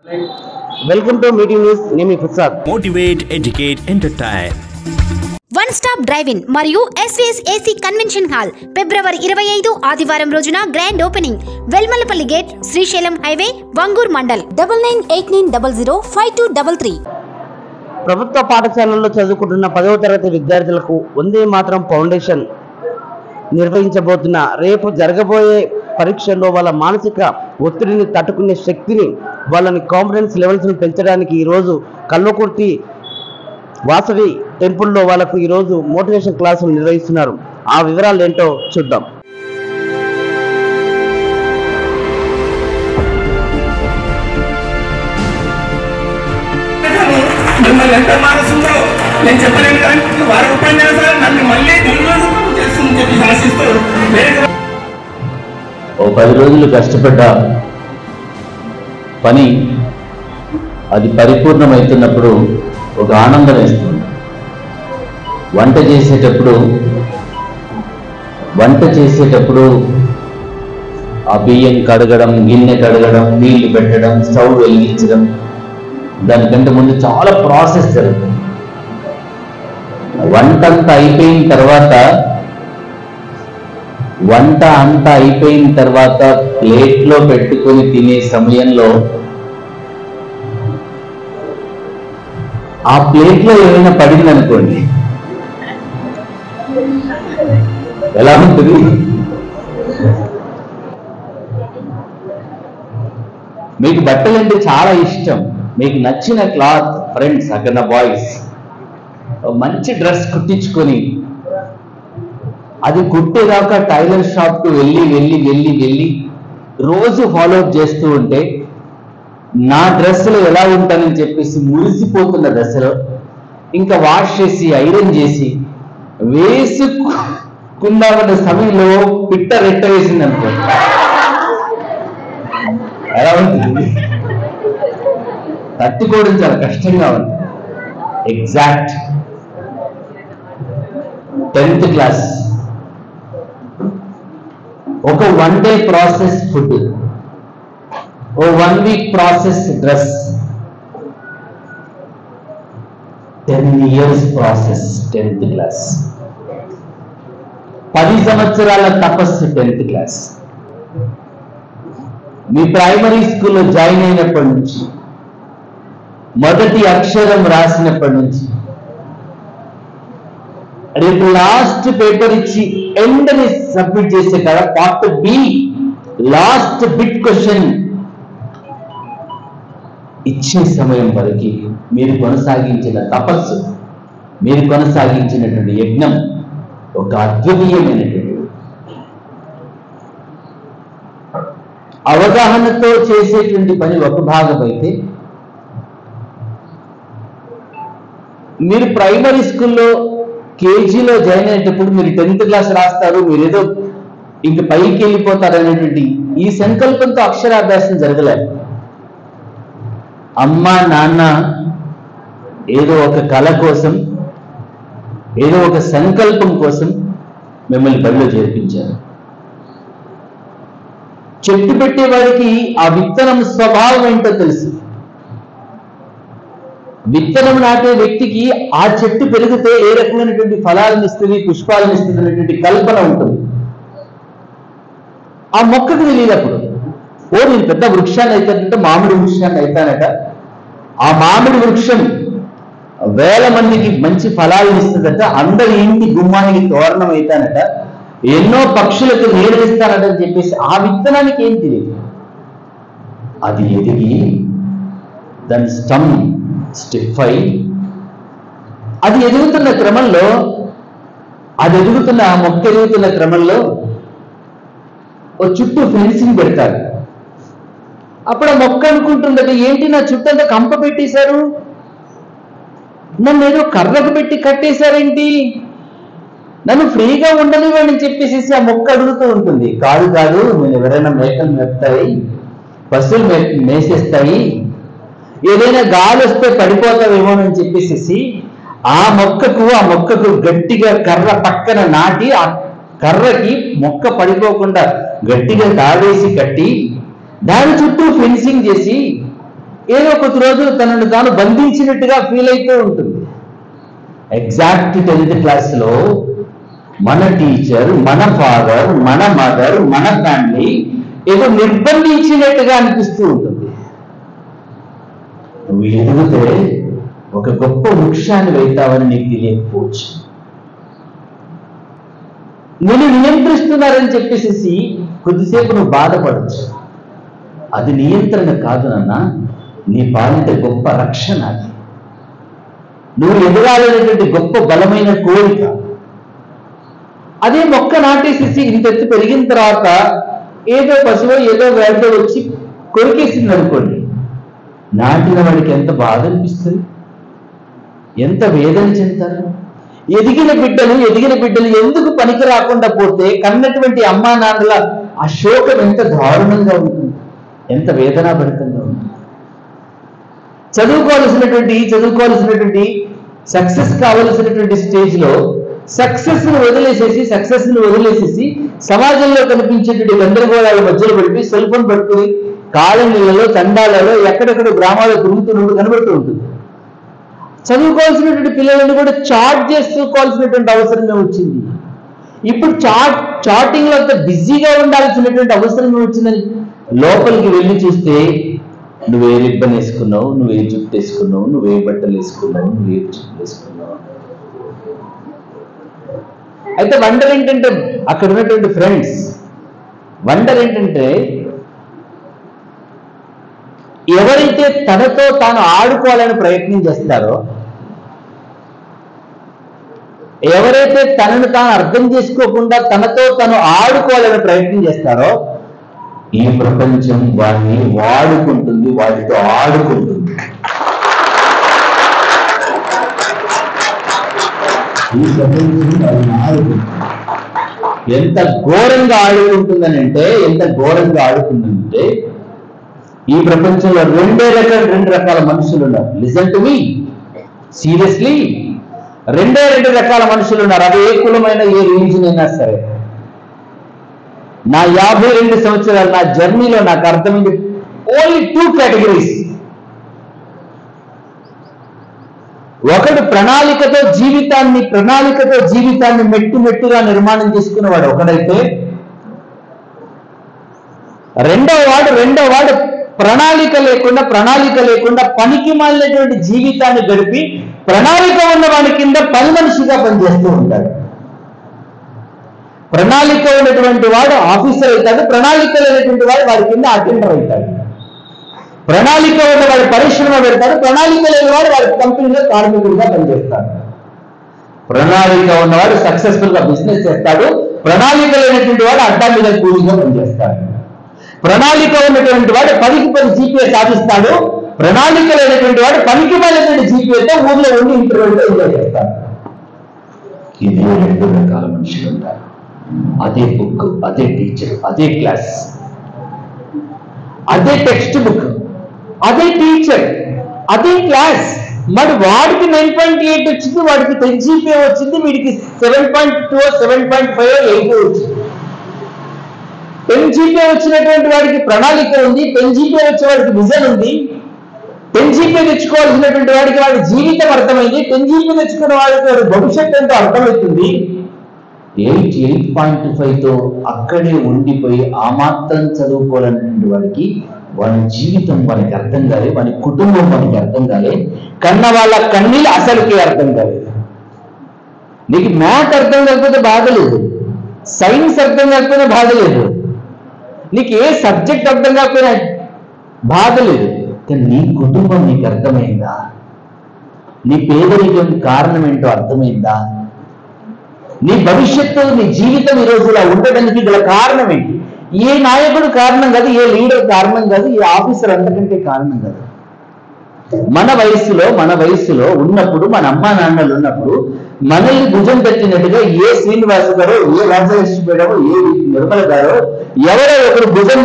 Welcome to Meeting News. Name is Prasad. Motivate, educate, entertain. One stop drive in మరియు SVS AC convention hall ఫిబ్రవరి 25 ఆదివారం రోజున grand opening. Velmalapalli gate, Srisailam highway, Vangoor mandal. 9989005233. ప్రభుత్వ పాఠశాలల్లో చదువుకుంటున్న 10వ తరగతి విద్యార్థులకు వందే మాతరం ఫౌండేషన్ నిర్వహించబోతున్న రేపు జరగబోయే పరీక్షల్లో వాళ్ళ మానసిక ఒత్తిడిని తట్టుకునే శక్తిని, వాళ్ళని కాన్ఫిడెన్స్ లెవెల్స్ని పెంచడానికి ఈరోజు కల్వకుర్తి వాసవి టెంపుల్లో వాళ్ళకు ఈరోజు మోటివేషన్ క్లాసులు నిర్వహిస్తున్నారు. ఆ వివరాలు ఏంటో చూద్దాం. ఓ 10 రోజులు కష్టపడ్డ పని అది పరిపూర్ణమవుతున్నప్పుడు ఒక ఆనందం వేస్తుంది. వంట చేసేటప్పుడు ఆ బియ్యం కడగడం, గిన్నె కడగడం, నీళ్లు పెట్టడం, స్టవ్ వెలిగించడం, దానికంటే ముందు చాలా ప్రాసెస్ జరుగుతుంది. వంట అంతా అయిపోయిన తర్వాత ప్లేట్లో పెట్టుకొని తినే సమయంలో ఆ ప్లేట్లో ఏమైనా పడింది అనుకోండి, ఎలా ఉంటుంది? మీకు బట్టలు అంటే చాలా ఇష్టం, మీకు నచ్చిన క్లాత్, ఫ్రెండ్స్ అక్కడ బాయ్స్ మంచి డ్రెస్ కుట్టించుకొని అది కుట్టేదాకా టైలర్ షాప్కు వెళ్ళి రోజు ఫాలో అప్ చేస్తూ ఉంటే నా డ్రెస్సులు ఎలా ఉంటానని చెప్పేసి మురిసిపోతున్న దశలో ఇంకా వాష్ చేసి ఐరన్ చేసి వేసుకున్నామన్న సమయంలో పిట్ట రెట్ట వేసింది అనుకో, ఎలా ఉంటుంది? తట్టుకోవడం చాలా కష్టంగా ఉంది. ఎగ్జాక్ట్ 10th క్లాస్, ఒక 1 డే ప్రాసెస్ ఫుడ్, ఓ 1 week process dress, 10 years process 10th class, 10 సంవత్సరాల తపస్సు 10th క్లాస్. మీ ప్రైమరీ స్కూల్లో జాయిన్ అయినప్పటి నుంచి, మొదటి అక్షరం రాసినప్పటి నుంచి, రేపు లాస్ట్ పేపర్ ఇచ్చి ఎండ్ని సబ్మిట్ చేసే కదా part B last bit question ఇచ్చే సమయం వరకు మీరు కొనసాగించిన తపస్సు, మీరు కొనసాగించినటువంటి యజ్ఞం ఒక అద్వితీయమైనటువంటి అవగాహనతో చేసేటువంటి పని ఒక భాగం అయితే, మీరు ప్రైమరీ స్కూల్లో కేజీలో జాయిన్ అయ్యేటప్పుడు మీరు 10th క్లాస్ రాస్తారు, మీరు ఏదో ఇంక పైకి వెళ్ళిపోతారు అనేటువంటి ఈ సంకల్పంతో అక్షరాభ్యాసం జరగలేదు. అమ్మ నాన్న ఏదో ఒక కళ కోసం, ఏదో ఒక సంకల్పం కోసం మిమ్మల్ని బడిలో చేర్పించారు. చెట్టు పెట్టేవాడికి ఆ విత్తనం స్వభావం ఏంటో తెలుసు. విత్తనం నాటే వ్యక్తికి ఆ చెట్టు పెరిగితే ఏ రకమైనటువంటి ఫలాలను ఇస్తుంది, పుష్పాలను ఇస్తుంది అనేటువంటి కల్పన ఉంటుంది. ఆ మొక్కకు తెలియనప్పుడు నేను పెద్ద వృక్షాన్ని అవుతానంటే మామిడి వృక్షాన్ని అవుతానట, ఆ మామిడి వృక్షం వేల మందికి మంచి ఫలాలను ఇస్తుందట, అందరి ఇంటి గుమ్మానికి తోరణం అవుతానట, ఎన్నో పక్షులకు నీరు ఇస్తానని చెప్పేసి ఆ విత్తనానికి ఏం తెలియదు. అది ఎదిగి దాని స్టమ్ స్టిఫ్ అయి అది ఎదుగుతున్న క్రమంలో, ఆ మొక్క ఎదుగుతున్న క్రమంలో ఓ చుట్టూ ఫెన్సింగ్ పెడతారు. అప్పుడు ఆ మొక్క అనుకుంటుందట, ఏంటి నా చుట్టూ అంతా కంప పెట్టేశారు, నన్ను ఏదో కర్రకు పెట్టి కట్టేశారేంటి, నన్ను ఫ్రీగా ఉండనివ్వండి చెప్పేసి ఆ మొక్క అడుగుతూ ఉంటుంది. కాదు నేను ఎవరైనా మేకలు మేపుతాయి, పశువులు మేసేస్తాయి, ఏదైనా గాలి వస్తే పడిపోతావేమోనని చెప్పేసి ఆ మొక్కకు గట్టిగా కర్ర పక్కన నాటి, ఆ కర్రకి మొక్క పడిపోకుండా గట్టిగా తాడేసి కట్టి దాని చుట్టూ ఫెన్సింగ్ చేసి ఏదో కొద్ది రోజులు తనను తాను బంధించినట్టుగా ఫీల్ అయితూ ఉంటుంది. ఎగ్జాక్ట్ 10th క్లాస్లో మన టీచర్, మన ఫాదర్, మన మదర్, మన ఫ్యామిలీ ఏదో నిర్బంధించినట్టుగా అనిపిస్తూ ఉంటుంది. నువ్వు ఎదిగితే ఒక గొప్ప వృక్షాన్ని వెళ్తావని నీకు తెలియకపోవచ్చు. నేను నియంత్రిస్తున్నారని చెప్పేసి కొద్దిసేపు నువ్వు బాధపడచ్చు. అది నియంత్రణ కాదు నాన్న, నీ పాలిట గొప్ప రక్షణ. అది నువ్వు ఎదురాలనేటువంటి గొప్ప బలమైన కోరిక. అదే మొక్క నాటేసేసి ఇంతెత్తు పెరిగిన తర్వాత ఏదో పశువు ఏదో వేటో వచ్చి కొరికేసింది అనుకోండి, నాటిన వాడికి ఎంత బాధ అనిపిస్తుంది, ఎంత వేదన చెందుతారు. ఎదిగిన బిడ్డలు ఎందుకు పనికి రాకుండా పోతే కన్నటువంటి అమ్మా నాన్నల ఆ శోకం ఎంత దారుణంగా ఉంటుంది, ఎంత వేదనాభరితంగా ఉంటుంది. చదువుకోవాల్సినటువంటి సక్సెస్ కావలసినటువంటి స్టేజ్లో సక్సెస్ ను వదిలేసేసి సమాజంలో కనిపించేటువంటి గందరగోళాల మధ్యలో పడిపి సెల్ ఫోన్ పట్టుకుని కాలనీలలో, తండాలలో, ఎక్కడెక్కడ గ్రామాల్లో తిరుగుతున్నప్పుడు కనబడుతూ ఉంటుంది. చదువుకోవాల్సినటువంటి పిల్లలను కూడా చాట్ చేసుకోవాల్సినటువంటి అవసరమే వచ్చింది. ఇప్పుడు చాటింగ్ లో అంత బిజీగా ఉండాల్సినటువంటి అవసరమే వచ్చిందని లోపలికి వెళ్ళి చూస్తే నువ్వే రిబ్బన్ వేసుకున్నావు, నువ్వే జుట్టు వేసుకున్నావు, నువ్వే బట్టలు వేసుకున్నావు, నువ్వే జుట్టు వేసుకున్నావు. అయితే వండర్ ఏంటంటే అక్కడ ఉన్నటువంటి ఫ్రెండ్స్, వండర్ ఏంటంటే ఎవరైతే తనతో తాను ఆడుకోవాలని ప్రయత్నం చేస్తారో, ఎవరైతే తనను తాను అర్థం చేసుకోకుండా తనతో తను ఆడుకోవాలని ప్రయత్నం చేస్తారో ఈ ప్రపంచం వాడిని వాడుకుంటుంది, వాటితో ఆడుకుంటుంది. ఈ ప్రపంచం వాడిని ఆడుకుంటుంది. ఎంత ఘోరంగా ఆడుకుంటుందనంటే ఈ ప్రపంచంలో రెండు రకాల మనుషులు ఉన్నారు. లిసన్ టు మీ సీరియస్లీ, రెండు రకాల మనుషులు ఉన్నారు. అది ఏ కులమైన ఏ రిలీజన్ అయినా సరే. నా 52 సంవత్సరాలు నా జర్నీలో నాకు అర్థమైంది ఓన్లీ 2 కేటగిరీస్. ఒకడు ప్రణాళికతో జీవితాన్ని మెట్టుగా నిర్మాణం చేసుకునేవాడు ఒకడైతే, రెండో వాడు ప్రణాళిక లేకుండా పనికి మాలినటువంటి జీవితాన్ని గడిపి ప్రణాళిక ఉన్న వాడి కింద పని మనిషిగా పనిచేస్తూ ఉంటాడు. ప్రణాళిక ఉన్నటువంటి వాడు ఆఫీసర్ అవుతాడు, ప్రణాళిక లేనటువంటి వాడు వాడి కింద అటెండర్ అవుతాడు. ప్రణాళిక ఉన్నవాడు పరిశ్రమ పెడతాడు, ప్రణాళిక లేని వాడు వాడి కంపెనీలో కార్మికుడిగా పనిచేస్తాడు. ప్రణాళిక ఉన్నవాడు సక్సెస్ఫుల్ గా బిజినెస్ చేస్తాడు, ప్రణాళిక లేనటువంటి వాడు అడ్డా మీద కూలీగా పనిచేస్తాడు. ప్రణాళిక ఉన్నటువంటి వాడు 10కి 10 జీపీఏ సాధిస్తాడు, ప్రణాళిక లేనటువంటి వాడు పనికి మాలినటువంటి జీపీఏతో ఊర్లో ఉండి ఇంటర్వ్యూలో ఎంజాయ్ చేస్తాడు. ఇది 2 రకాల మనుషులు ఉంటారు. అదే బుక్, అదే టీచర్, అదే క్లాస్, అదే టెక్స్ట్ బుక్, అదే టీచర్, అదే క్లాస్. మరి వాడికి 9.8 వచ్చింది, వాడికి 10 జీపీఏ వచ్చింది, వీడికి 7.2 7.5 8 వచ్చింది. 10 జీపీఏ వచ్చినటువంటి వాడికి ప్రణాళిక ఉంది, 10 జీపీఏ వచ్చే వాడికి విజన్ ఉంది, 10 జీపీఏ తెచ్చుకోవాల్సినటువంటి వాడికి వాడి జీవితం అర్థమైంది, 10 జీపీఏ తెచ్చుకున్న వాడికి వాడి భవిష్యత్తు ఎంతో అర్థమవుతుంది. 8.5తో అక్కడే ఉండిపోయి ఆ మాత్రం చదువుకోవాలనేటువంటి వాడికి వాడి జీవితం వాడికి అర్థం కాలే, వాడి కుటుంబం వాడికి అర్థం కాలే, కన్న వాళ్ళ కన్నీళ్ళు అసలుకి అర్థం కాలేదు. నీకు మ్యాథ్ అర్థం కాకపోతే బాధలేదు, సైన్స్ అర్థం కాకపోతే బాధలేదు, నీకు ఏ సబ్జెక్ట్ అర్థం కాకపోయినా బాధలేదు. కానీ నీ కుటుంబం నీకు అర్థమైందా? నీ పేదరికం కారణం ఏంటో అర్థమైందా? నీ భవిష్యత్తు, నీ జీవితం ఈ రోజు ఇలా ఉండడానికి గల కారణం ఏంటి? ఏ నాయకుడు కారణం కాదు, ఏ లీడర్ కారణం కాదు, ఏ ఆఫీసర్ అంతకంటే కారణం కాదు. మన వయసులో ఉన్నప్పుడు, మన అమ్మా నాన్నలు ఉన్నప్పుడు మనల్ని భుజం తట్టినట్టుగా ఏ శ్రీనివాస గారో, ఏ రాజలక్ష్మి మేడమో, ఏ నిర్మల గారో ఎవరో ఒకరు భుజం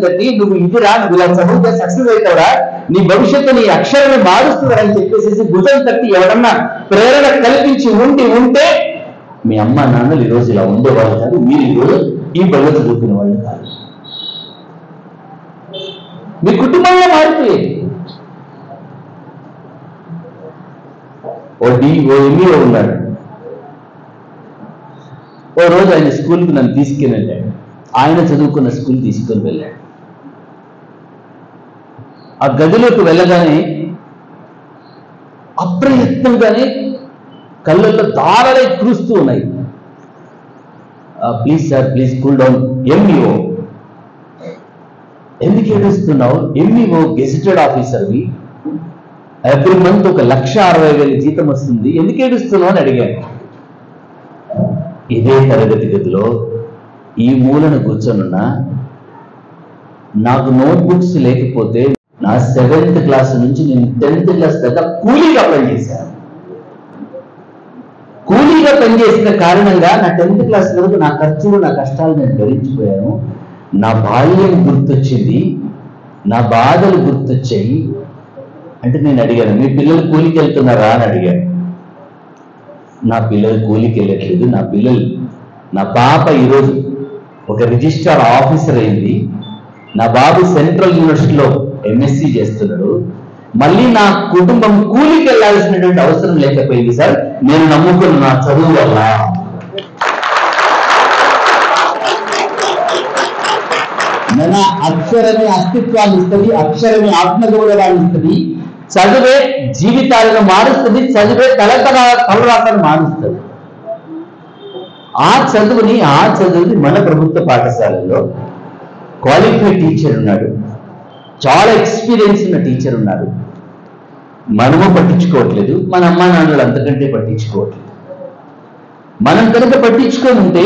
తట్టి నువ్వు ఇదిరా, నువ్వు ఇలా చదివితే సక్సెస్ అవుతావరా, నీ భవిష్యత్తు నీ అక్షరాన్ని మారుస్తుందని చెప్పేసి భుజం తట్టి ఎవరన్నా ప్రేరణ కల్పించి ఉంటే మీ అమ్మా నాన్నలు ఈరోజు ఇలా ఉండేవాళ్ళు కాదు, మీరు ఈరోజు ఈ బల్ల చదువుకునే వాళ్ళు కాదు. మీ కుటుంబంలో మారిపోయేది. ఓ ఎంఈఓ ఉన్నాడు. ఓ రోజు ఆయన స్కూల్కి నన్ను తీసుకుని వెళ్ళాడు. ఆయన చదువుకున్న స్కూల్ తీసుకొని వెళ్ళాడు. ఆ గదిలోకి వెళ్ళగానే అప్రయత్నంగానే కళ్ళల్లో దారాలే కురుస్తూ ఉన్నాయి. Please sir, please cool down. MEO, ఎందుకు ఏడుస్తున్నావు? ఎంఈఓ గెజిటెడ్ ఆఫీసర్వి, ఎవ్రీ మంత్ 1,60,000 జీతం వస్తుంది, ఎందుకు ఏడుస్తున్నావు అని అడిగాను. ఇదే తరగతి గదిలో ఈ మూలన కూర్చొనున్నా నాకు నోట్బుక్స్ లేకపోతే నా 7th క్లాస్ నుంచి నేను 10th క్లాస్ దాకా కూలీగా పనిచేశాను. కూలీగా పనిచేసిన కారణంగా నా 10th క్లాస్ వరకు నా ఖర్చులు, నా కష్టాలు నేను భరించిపోయాను. నా బాల్యం గుర్తొచ్చింది, నా బాధలు గుర్తొచ్చాయి. అంటే నేను అడిగాను, మీ పిల్లలు కూలికి వెళ్తున్నారా అని అడిగాను. నా పిల్లలు కూలికి వెళ్ళట్లేదు. నా పాప ఈరోజు ఒక రిజిస్ట్రార్ ఆఫీసర్ అయింది. నా బాబు సెంట్రల్ యూనివర్సిటీలో ఎంఎస్సీ చేస్తున్నాడు. మళ్ళీ నా కుటుంబం కూలికి వెళ్ళాల్సినటువంటి అవసరం లేకపోయింది సార్, నేను నమ్ముకున్న నా చదువు వల్ల. మన అక్షరమే అస్తిత్వాన్ని ఇస్తుంది, అక్షరమే ఆత్మగౌరవాన్ని ఇస్తుంది. చదువే జీవితాలను మారుస్తుంది, చదువే తలరాతను మారుస్తుంది. ఆ చదువుని మన ప్రభుత్వ పాఠశాలలో క్వాలిఫైడ్ టీచర్ ఉన్నాడు, చాలా ఎక్స్పీరియన్స్ ఉన్న టీచర్ ఉన్నారు. మనము పట్టించుకోవట్లేదు, మన అమ్మా నాన్నలు అంతకంటే పట్టించుకోవట్లేదు. మనం కనుక పట్టించుకోనుంటే,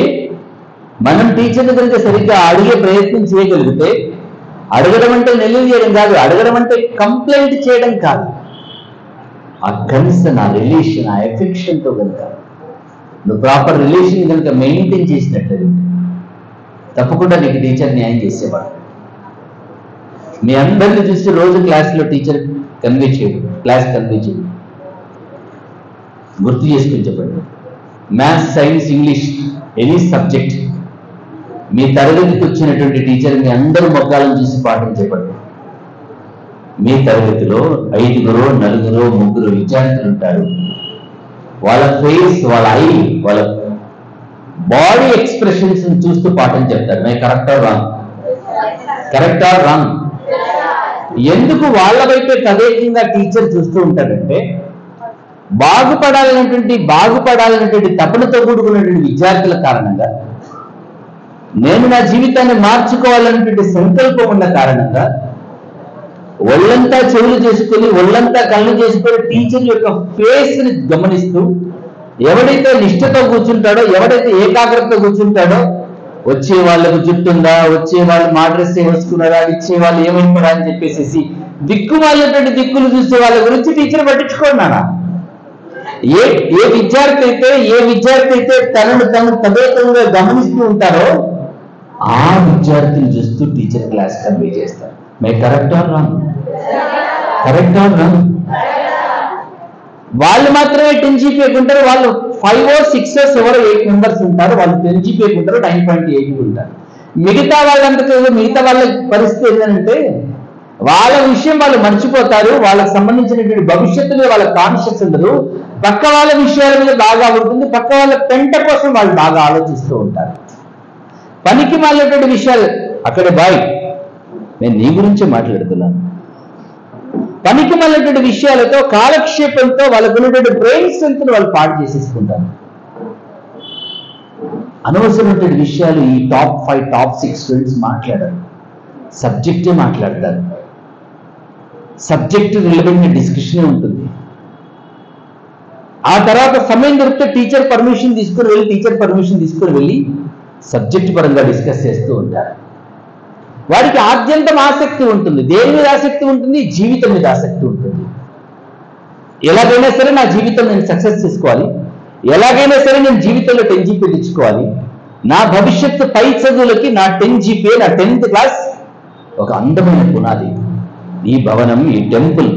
మనం టీచర్ని కనుక సరిగ్గా అడిగే ప్రయత్నం చేయగలిగితే, అడగడం అంటే నెల్లు చేయడం కాదు, అడగడం అంటే కంప్లైంట్ చేయడం కాదు, ఆ కనీసం ఆ రిలేషన్, ఆ ఎఫెక్షన్తో కనుక నువ్వు ప్రాపర్ రిలేషన్ కనుక మెయింటైన్ చేసినట్లయితే తప్పకుండా నీకు టీచర్ న్యాయం చేసేవాడు. మీ అందరిని చూసి రోజు క్లాస్లో టీచర్ కన్వే చేయడు, క్లాస్ కన్వే చేయడు. గుర్తు చేసుకుని చెప్పండి, maths, science, English, any subject మీ తరగతికి వచ్చినటువంటి టీచర్ మీ అందరూ మొక్కలను చూసి పాఠం చెప్పండి. మీ తరగతిలో 5, 4, 3 విద్యార్థులు ఉంటారు. వాళ్ళ ఫేస్, వాళ్ళ ఐ, వాళ్ళ బాడీ ఎక్స్ప్రెషన్స్ చూస్తూ పాఠం చెప్తారు. My correct or wrong? Correct or wrong? ఎందుకు వాళ్ళ వైపే తదేకంగా టీచర్ చూస్తూ ఉంటారంటే, బాగుపడాలనేటువంటి తపనతో కూడుకున్నటువంటి విద్యార్థుల కారణంగా, నేను నా జీవితాన్ని మార్చుకోవాలనేటువంటి సంకల్పం ఉన్న కారణంగా ఒళ్ళంతా చెవులు చేసుకొని, ఒళ్ళంతా కళ్ళు చేసుకొని టీచర్ యొక్క ఫేస్ ని గమనిస్తూ, ఎవడైతే నిష్ఠతో కూర్చుంటాడో, ఎవడైతే ఏకాగ్రతతో కూర్చుంటాడో, వచ్చే వాళ్ళకు జుట్టుందా, వచ్చే వాళ్ళు మా డ్రెస్ వేసుకున్నారా, ఇచ్చే వాళ్ళు ఏమైపోరా అని చెప్పేసి దిక్కుమాలినటువంటి దిక్కులు చూసే వాళ్ళ గురించి టీచర్ పట్టించుకున్నారా? ఏ విద్యార్థి అయితే తనను తదేకంగా గమనిస్తూ ఉంటారో ఆ విద్యార్థిని చూస్తూ టీచర్ క్లాస్ కన్వే చేస్తారు. My correct or wrong? Correct or wrong? వాళ్ళు మాత్రమే 10 GPA ఉంటారు. వాళ్ళు 5 or 6 or 7 or 8 మెంబర్స్ ఉంటారు. వాళ్ళు 10 GPA ఉంటారు, 9.8 ఉంటారు. మిగతా వాళ్ళ పరిస్థితి ఏంటంటే, వాళ్ళ విషయం వాళ్ళు మర్చిపోతారు. వాళ్ళకి సంబంధించినటువంటి భవిష్యత్తు మీద వాళ్ళ కాన్షియస్ ఉండదు. పక్క వాళ్ళ విషయాల మీద బాగా ఉంటుంది. పక్క వాళ్ళ పెంట కోసం వాళ్ళు బాగా ఆలోచిస్తూ ఉంటారు. పనికి మాలినటువంటి విషయాలు అక్కడ బాయ్, నేను నీ గురించే మాట్లాడుతున్నాను. పనికి మాలినటువంటి విషయాలతో, కాలక్షేపంతో వాళ్ళకున్నటువంటి బ్రెయిన్ స్ట్రెంత్ వాళ్ళు పాడు చేసేసుకుంటారు. అనవసరమైనటువంటి విషయాలు ఈ టాప్ 5, టాప్ 6 స్టూడెంట్స్ మాట్లాడారు. సబ్జెక్టే మాట్లాడతారు. సబ్జెక్ట్ రిలవెంట్ డిస్కషనే ఉంటుంది. ఆ తర్వాత సమయం దొరికితే టీచర్ పర్మిషన్ తీసుకుని వెళ్ళి సబ్జెక్ట్ పరంగా డిస్కస్ చేస్తూ ఉంటారు. వారికి ఆద్యంతం ఆసక్తి ఉంటుంది. దేని మీద ఆసక్తి ఉంటుంది? జీవితం మీద ఆసక్తి ఉంటుంది. ఎలాగైనా సరే నా జీవితం నేను సక్సెస్ చేసుకోవాలి, ఎలాగైనా సరే నేను జీవితంలో 10 GPA తెచ్చుకోవాలి, నా భవిష్యత్తు పై చదువులకి నా 10 GPA, నా 10th క్లాస్ ఒక అందమైన పునాది. ఈ భవనం, ఈ టెంపుల్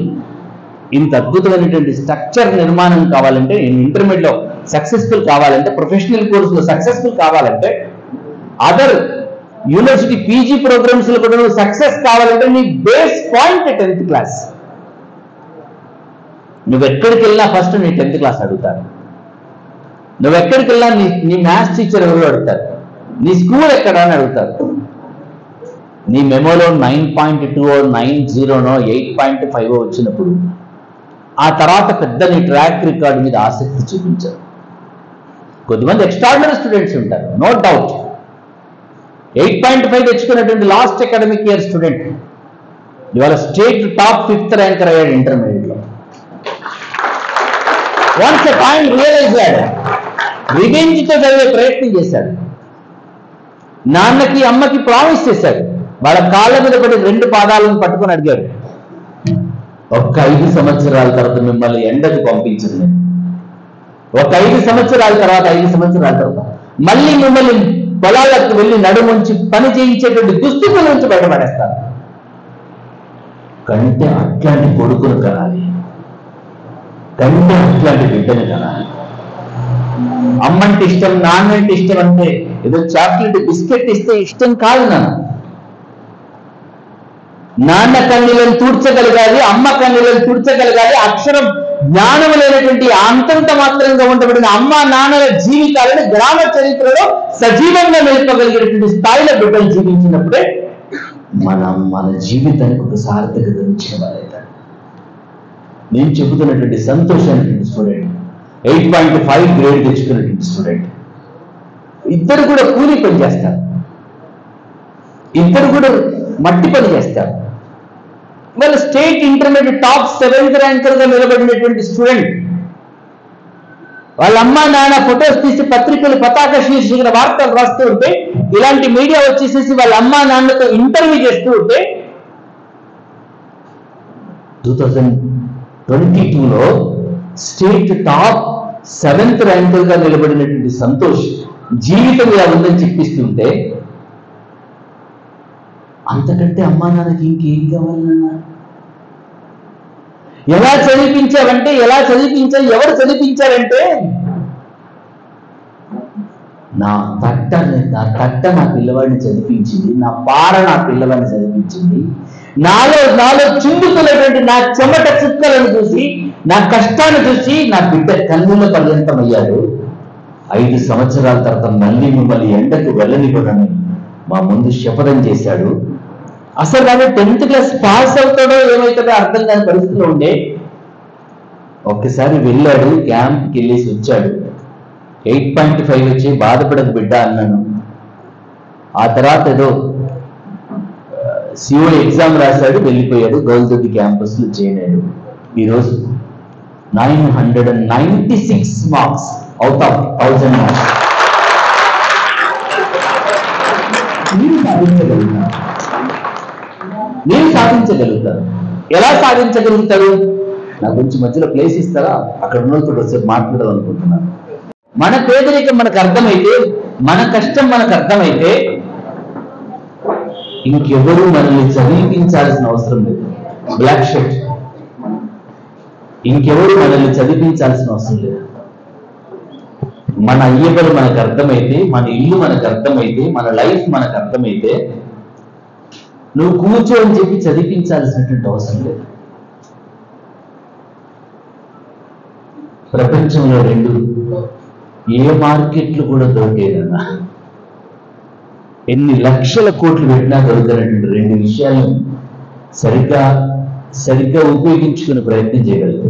ఇంత అద్భుతమైనటువంటి స్ట్రక్చర్ నిర్మాణం కావాలంటే, నేను ఇంటర్మీడియట్లో సక్సెస్ఫుల్ కావాలంటే, ప్రొఫెషనల్ కోర్సులో సక్సెస్ఫుల్ కావాలంటే, అదర్ యూనివర్సిటీ పీజీ ప్రోగ్రామ్స్ లో కూడా నువ్వు సక్సెస్ కావాలంటే నీ బేస్ పాయింట్ 10th క్లాస్. నువ్వు ఎక్కడికి వెళ్ళినా ఫస్ట్ నీ 10th క్లాస్ అడుగుతారు. నువ్వు ఎక్కడికి వెళ్ళినా నీ మ్యాథ్స్ టీచర్ ఎవరు అడుగుతారు, నీ స్కూల్ ఎక్కడ అని అడుగుతారు. నీ మెమోలో 9.2 9.0 8.5 వచ్చినప్పుడు ఆ తర్వాత పెద్ద నీ ట్రాక్ రికార్డు మీద ఆసక్తి చూపించారు. కొద్దిమంది ఎక్స్ట్రాడినరీ స్టూడెంట్స్ ఉంటారు, నో డౌట్. 8.5 తెచ్చుకున్నటువంటి లాస్ట్ అకాడమిక్ ఇయర్ స్టూడెంట్ ఇవాళ స్టేట్ టాప్ 5th ర్యాంకర్ అయ్యాడు ఇంటర్మీడియట్లో. వన్స్ ఎ టైం రియలైజ్ అయ్యాడు, రివెంజ్తో చదివే ప్రయత్నం చేశాడు. నాన్నకి అమ్మకి ప్రామిస్ చేశాడు. వాళ్ళ కాళ్ళ మీద పడి 2 పాదాలను పట్టుకొని అడిగాడు, ఒక్క 5 సంవత్సరాల తర్వాత మిమ్మల్ని ఎండకు పంపించింది, ఒక 5 సంవత్సరాల తర్వాత 5 సంవత్సరాల తర్వాత మళ్ళీ మిమ్మల్ని పొలాలకు వెళ్ళి నడుముంచి పని చేయించేటువంటి దుస్థితుల నుంచి బయటపడేస్తాను. కంటే అట్లాంటి కొడుకును కనాలి, కంటే అట్లాంటి బిడ్డను కనాలి. అమ్మంటే ఇష్టం, నాన్నంటే ఇష్టం అంటే ఏదో చాక్లెట్ బిస్కెట్ ఇస్తే ఇష్టం కాదు. నాన్న కన్నులను తూడ్చగలగాలి, అమ్మ కన్నులను తూడ్చగలగాలి. అక్షరం జ్ఞానం లేనటువంటి అంతంత మాత్రంగా ఉండబడిన అమ్మ నాన్నల జీవితాలను గ్రామ చరిత్రలో సజీవంగా నిలపగలిగేటువంటి స్థాయిలో బిడ్డలు జీవించినప్పుడే మన జీవితానికి ఒక సార్థకత ఇచ్చిన వాళ్ళైతారు. నేను చెబుతున్నటువంటి సంతోషమైనటువంటి స్టూడెంట్ 8.5 గ్రేడ్ తెచ్చుకున్నటువంటి స్టూడెంట్, ఇద్దరు కూడా కూలీ పని చేస్తారు, ఇద్దరు కూడా మట్టి పని చేస్తారు. వాళ్ళ స్టేట్ ఇంటర్మీడియట్ టాప్ 7th ర్యాంకర్గా నిలబడినటువంటి స్టూడెంట్ వాళ్ళ అమ్మ నాన్న ఫొటోస్ తీసి పత్రికలు పతాక శీర్షికల వార్తలు రాస్తూ ఉంటే, ఇలాంటి మీడియా వచ్చేసేసి వాళ్ళ అమ్మ నాన్నతో ఇంటర్వ్యూ చేస్తూ ఉంటే 2022లో స్టేట్ టాప్ 7th ర్యాంకర్గా నిలబడినటువంటి సంతోష్ జీవితం ఇలా ఉందని చెప్పిస్తుంటే, అంతకంటే అమ్మా నాన్నకి ఇంకేం కావాలన్నా? ఎలా చదివించావంటే, ఎలా చదివించావు, ఎవరు చదివించారంటే, నా తట్ట నా పిల్లవాడిని చదివించింది, నా పార నా పిల్లవాడిని చదివించింది, నాలో చిందుతున్నటువంటి నా చెమట చుక్కలను చూసి, నా కష్టాన్ని చూసి నా బిడ్డ కన్నుల పర్యంతమయ్యాడు. 5 సంవత్సరాల తర్వాత మళ్ళీ మిమ్మల్ని ఎండకు వెళ్ళనివ్వడని మా ముందు శపథం చేశాడు. అసలు ఆయన 10th క్లాస్ పాస్ అవుతాడో ఏమవుతాడో అర్థం కాని పరిస్థితిలో ఉండే. ఒక్కసారి వెళ్ళాడు, క్యాంప్కి వెళ్ళేసి వచ్చాడు. 8.5 వచ్చి బాధపడకు బిడ్డ అన్నాను. ఆ తర్వాత ఏదో సిఓ ఎగ్జామ్ రాశాడు, వెళ్ళిపోయాడు. గౌల్దొడ్డి క్యాంపస్లో చేరాడు. ఈరోజు 996 మార్క్స్ అవుట్ ఆఫ్ 1000 మార్క్స్. నేను సాధించగలుగుతాను. ఎలా సాధించగలుగుతాడు? నా గురించి మధ్యలో ప్లేస్ ఇస్తారా? అక్కడ ఉన్నతో ఒకసారి మాట్లాడదాం అనుకుంటున్నాను. మన పేదరికం మనకు అర్థమైతే, మన కష్టం మనకు అర్థమైతే, ఇంకెవరూ మనల్ని చదివించాల్సిన అవసరం లేదు. బ్లాక్ షర్ట్, ఇంకెవరు మనల్ని చదివించాల్సిన అవసరం లేదు. మన అయ్యబలు మనకు అర్థమైతే, మన ఇల్లు మనకు అర్థమైతే, మన లైఫ్ మనకు అర్థమైతే, నువ్వు కూర్చో అని చెప్పి చదివించాల్సినటువంటి అవసరం లేదు. ప్రపంచంలో 2 ఏ మార్కెట్లు కూడా దొరికేదన్నా, ఎన్ని లక్షల కోట్లు పెట్టినా దొరికినటువంటి 2 విషయాలను సరిగ్గా ఉపయోగించుకునే ప్రయత్నం చేయగలిగితే,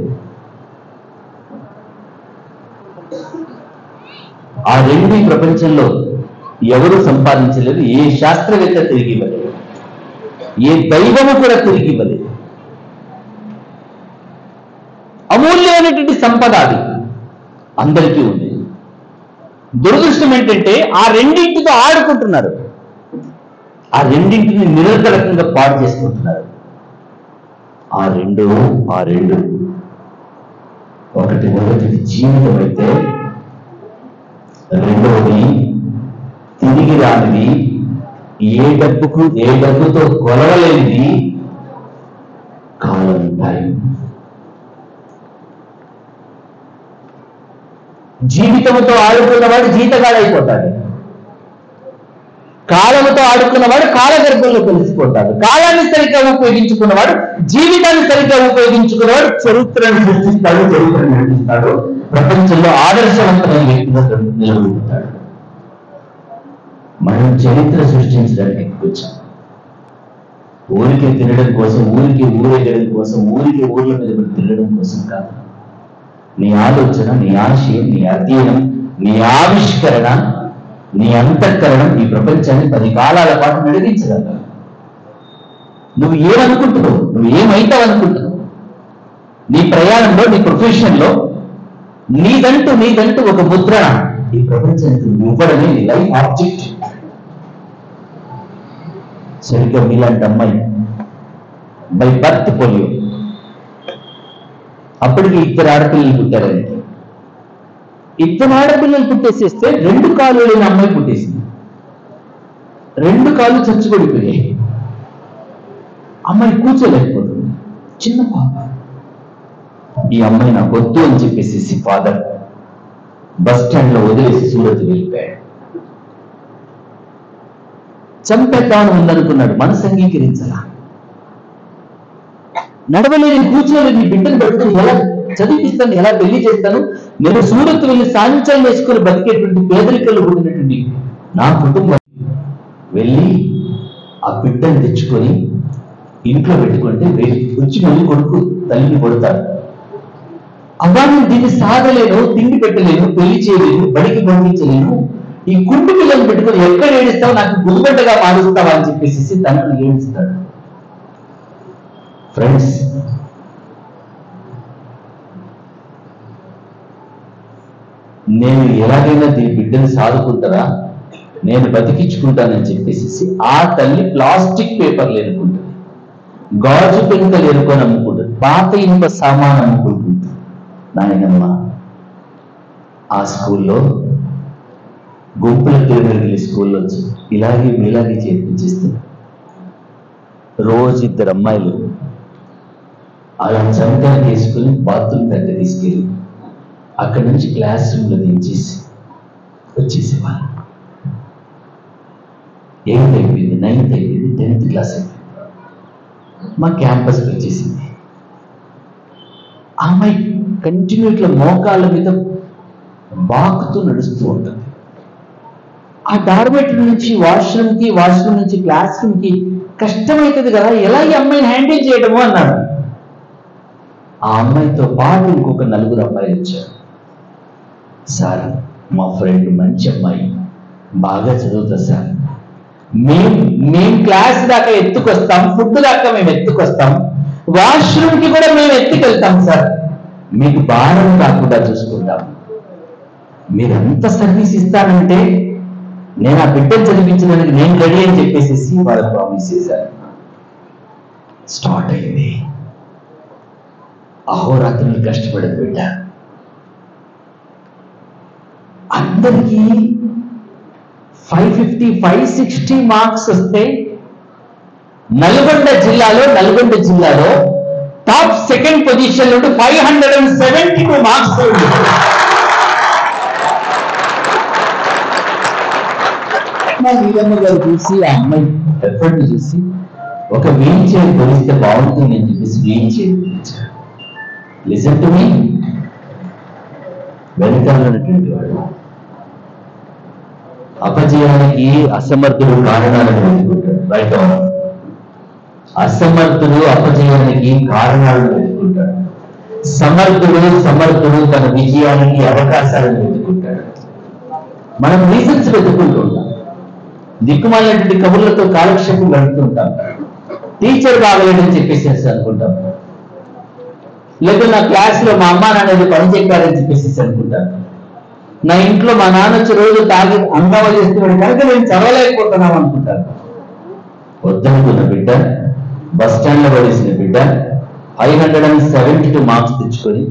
ఆ 2 ప్రపంచంలో ఎవరు సంపాదించలేదు. ఏ శాస్త్రవేత్త తిరిగి ఇవ్వలేదు, ఏ దైవము కూడా తిరిగి ఇవ్వలేదు. అమూల్యమైనటువంటి సంపద అది అందరికీ ఉంది. దురదృష్టం ఏంటంటే ఆ 2తో ఆడుకుంటున్నారు, ఆ 2ని నిరర్ధకంగా పాడు చేసుకుంటున్నారు. ఆ రెండు మొదటిది జీవితం అయితే, రెండవది తిరిగి రానిది, ఏ డబ్బుతో కొలవలేనిది కాలం, టైం. జీవితంతో ఆడుకున్నవాడు జీతగాడైపోతాడు. కాలము కాలంతో ఆడుకున్నవాడు కాలగర్భంలో కలిసిపోతాడు. కాలాన్ని సరిగ్గా ఉపయోగించుకున్నవాడు, జీవితాన్ని సరిగ్గా ఉపయోగించుకున్నవాడు చరిత్రను సృష్టిస్తాడు, చరిత్రను నడిపిస్తాడు, ప్రపంచంలో ఆదర్శవంతమైన వ్యక్తిగా నిలబడుతాడు. మనం చరిత్ర సృష్టించడానికి వచ్చాం. ఊరికి తినడం కోసం, ఊరికి ఊరేగడం కోసం, ఊరికి ఊర్ల మీద తిరగడం కోసం కాదు. నీ ఆలోచన, నీ ఆశయం, నీ అధ్యయనం, నీ ఆవిష్కరణ, నీ అంతఃకరణం ఈ ప్రపంచాన్ని 10 కాలాల పాటు నడిపించగలరు. నువ్వు ఏమనుకుంటున్నావు, నువ్వు ఏమైతావు అనుకుంటున్నావు, నీ ప్రయాణంలో, నీ ప్రొఫెషన్లో నీదంటూ ఒక ముద్రణ ఈ ప్రపంచానికి ఇవ్వడమే నీ లైఫ్ ఆబ్జెక్ట్. సరిగ్గా మీలాంటి అమ్మాయి బై బర్త్ పోలియో, అప్పటికి 2 ఆడపిల్లలు పుట్టారు. ఆయనకి 2 ఆడపిల్లలు పుట్టేసేస్తే 2 కాళ్ళు లేని అమ్మాయి పుట్టేసింది. 2 కాళ్ళు చచ్చిపడిపోయాయి. అమ్మాయి కూర్చోలేకపోతుంది, చిన్న పాప. ఈ అమ్మాయి నాకు వద్దు అని చెప్పేసి ఫాదర్ బస్ స్టాండ్ లో వదిలేసి సూరత్ వెళ్ళిపోయాడు. చంపేద్దామని ఉందనుకున్నాడు, మనసు అంగీకరించాలా. నడవలేని, కూర్చోలేని బిడ్డను పట్టుకుని ఎలా చదివిస్తాను, ఎలా పెళ్లి చేస్తాను, నేను సూరత్ వెళ్ళి సాంచాలు వేసుకుని బతికేటువంటి పేదరికలు పుట్టినటువంటి నా కుటుంబం వెళ్ళి ఆ బిడ్డను తెచ్చుకొని ఇంట్లో పెట్టుకుంటే వచ్చి మళ్ళీ కొడుకు తల్లిని కొడతాడు. అవ్వాన్ని దీన్ని సాగలేను, తిండి పెట్టలేను, పెళ్లి చేయలేను, బడికి పంపించలేను, ఈ కుంటి పిల్లలు పెట్టుకుని ఎక్కడ ఏడుస్తావు, నాకు గుదిబెట్టగా మారుస్తావా అని చెప్పేసి తనను ఏడుస్తాడు. ఫ్రెండ్స్, నేను ఎలాగైనా దీని బిడ్డను సాదుకుంటారా, నేను బతికించుకుంటానని చెప్పేసి ఆ తల్లి ప్లాస్టిక్ పేపర్లు ఎన్నుకుంటుంది, గాజు పెంకలు ఎన్నుకొని అమ్ముకుంటుంది, పాత ఇనుప సామాన్ అమ్ముకుంటుంది. నాయనమ్మ ఆ స్కూల్లో గుంపుల తిరిగి స్కూల్లో వచ్చి ఇలాగే చేర్పించేస్తుంది. రోజు 2 అమ్మాయిలు అలా చంకలు తీసుకుని బాత్రూమ్ దగ్గర తీసుకెళ్ళి అక్కడి నుంచి క్లాస్ రూమ్లో దించేసి వచ్చేసేవాళ్ళు. 8th అయిపోయింది, 9th అయిపోయింది, 10th క్లాస్ అయిపోయింది, మా క్యాంపస్కి వచ్చేసింది. ఆ అమ్మాయి కంటిన్యూ ఇట్లా మోకాళ్ళ మీద బాకుతూ నడుస్తూ ఉంటుంది. ఆ డార్మెటరీ నుంచి వాష్రూమ్కి, వాష్రూమ్ నుంచి క్లాస్ రూమ్కి కష్టమవుతుంది కదా, ఎలా ఈ అమ్మాయిని హ్యాండిల్ చేయడము అన్నాడు. ఆ అమ్మాయితో పాటు ఇంకొక 4 అమ్మాయిలు వచ్చారు. సార్, మా ఫ్రెండ్ మంచి అమ్మాయి, బాగా చదువుతా సార్, మేము క్లాస్ దాకా ఎత్తుకొస్తాం, ఫుడ్ దాకా మేము ఎత్తుకొస్తాం, వాష్రూమ్కి కూడా మేము ఎత్తుకెళ్తాం సార్, మీకు భారం కాకుండా చూసుకుంటాం, మీరు అంత సర్వీస్ ఇస్తానంటే నేను ఆ బిడ్డను చదివించడానికి నేను రెడీ అని చెప్పేసి వాళ్ళు ప్రామిస్ చేశారు. స్టార్ట్ అయింది. అహోరాత్రులు కష్టపడదు బిడ్డ. అందరికీ 550, 560 మార్క్స్ వస్తే నల్గొండ జిల్లాలో టాప్ 2nd పొజిషన్ నుండి 572 మార్క్స్. వీరమ్మ గారు చూసి, ఆ అమ్మాయి ఎఫర్ట్ చూసి ఒక వీల్ చైర్ కొనిస్తే బాగుంటుంది అని చెప్పేసి వీల్ చైర్ ఇచ్చారు. లిసన్ టు మీ, వెనకాలన్నటువంటి వాడు అపజయానికి అసమర్థుడు కారణాలను వెతుకుంటాడు. రైట్, అసమర్థుడు అపజయానికి కారణాలను వెతుకుంటాడు. సమర్థుడు తన విజయానికి అవకాశాలను వెతుకుంటాడు. మనం రీజన్స్ వెతుకుంటూ ఉంటాం, దిక్కుమాలినటువంటి కబుర్లతో కాలక్షేపం గడుపుతుంటాం, టీచర్ బాగలేదని చెప్పేసి అనుకుంటాం, లేదా నా క్లాస్లో మా అమ్మ నాన్నది పని చెప్పారని చెప్పేసి అనుకుంటాను, నా ఇంట్లో మా నాన్న వచ్చి రోజు తాగి అంగవ చేస్తున్నాడు కనుక నేను చదవలేకపోతున్నాం అనుకుంటాను. వద్దనుకున్న బిడ్డ, బస్ స్టాండ్లో పడేసిన బిడ్డ 572 మార్క్స్ తెచ్చుకొని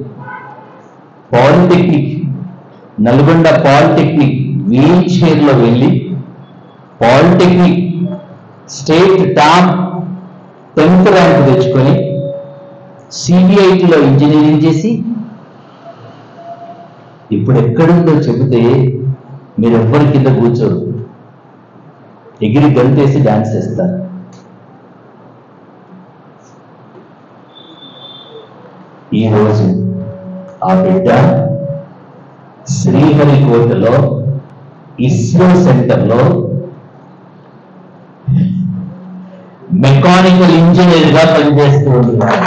పాలిటెక్నిక్, నల్గొండ పాలిటెక్నిక్ వీల్ చైర్లో వెళ్ళి polytechnic state top 10th rank తెచ్చుకొని సిబిఐటిలో ఇంజనీరింగ్ చేసి ఇప్పుడు ఎక్కడుందో చెబితే మీరు ఎవ్వరి కింద కూర్చోరు. ఎగిరి గంతేసి డాన్స్ చేస్తారు. ఈరోజు ఆ బిడ్డ శ్రీహరికోటలో ఇస్రో సెంటర్లో మెకానికల్ ఇంజనీర్ గా పనిచేస్తూ ఉన్నారు.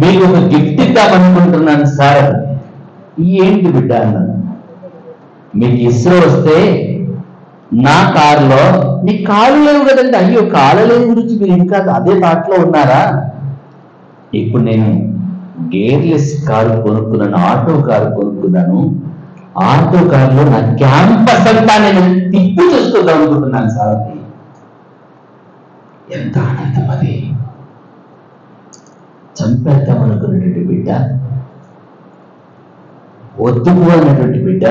మీకు ఒక గిఫ్ట్ ఇద్దామనుకుంటున్నాను సార్. ఏంటి బిడ్డ అన్నాను. మీకు ఇస్రో వస్తే నా కారులో, మీ కారు లేవు కదండి. అయ్యో కాలలేని గురించి మీరు ఇంకా అదే థాట్లో ఉన్నారా? ఇప్పుడు నేను గేర్లెస్ కారు కొనుక్కున్నాను, ఆటో కారు కొనుక్కున్నాను. ఆటో కారులో నా క్యాంపస్ అంతా నేను తిప్పి చూసుకుందాం అనుకుంటున్నాను సార్. ఎంత ఆనందం అది. చంపేద్దాం అనుకున్నటువంటి బిడ్డ, వద్దుకు అన్నటువంటి బిడ్డ,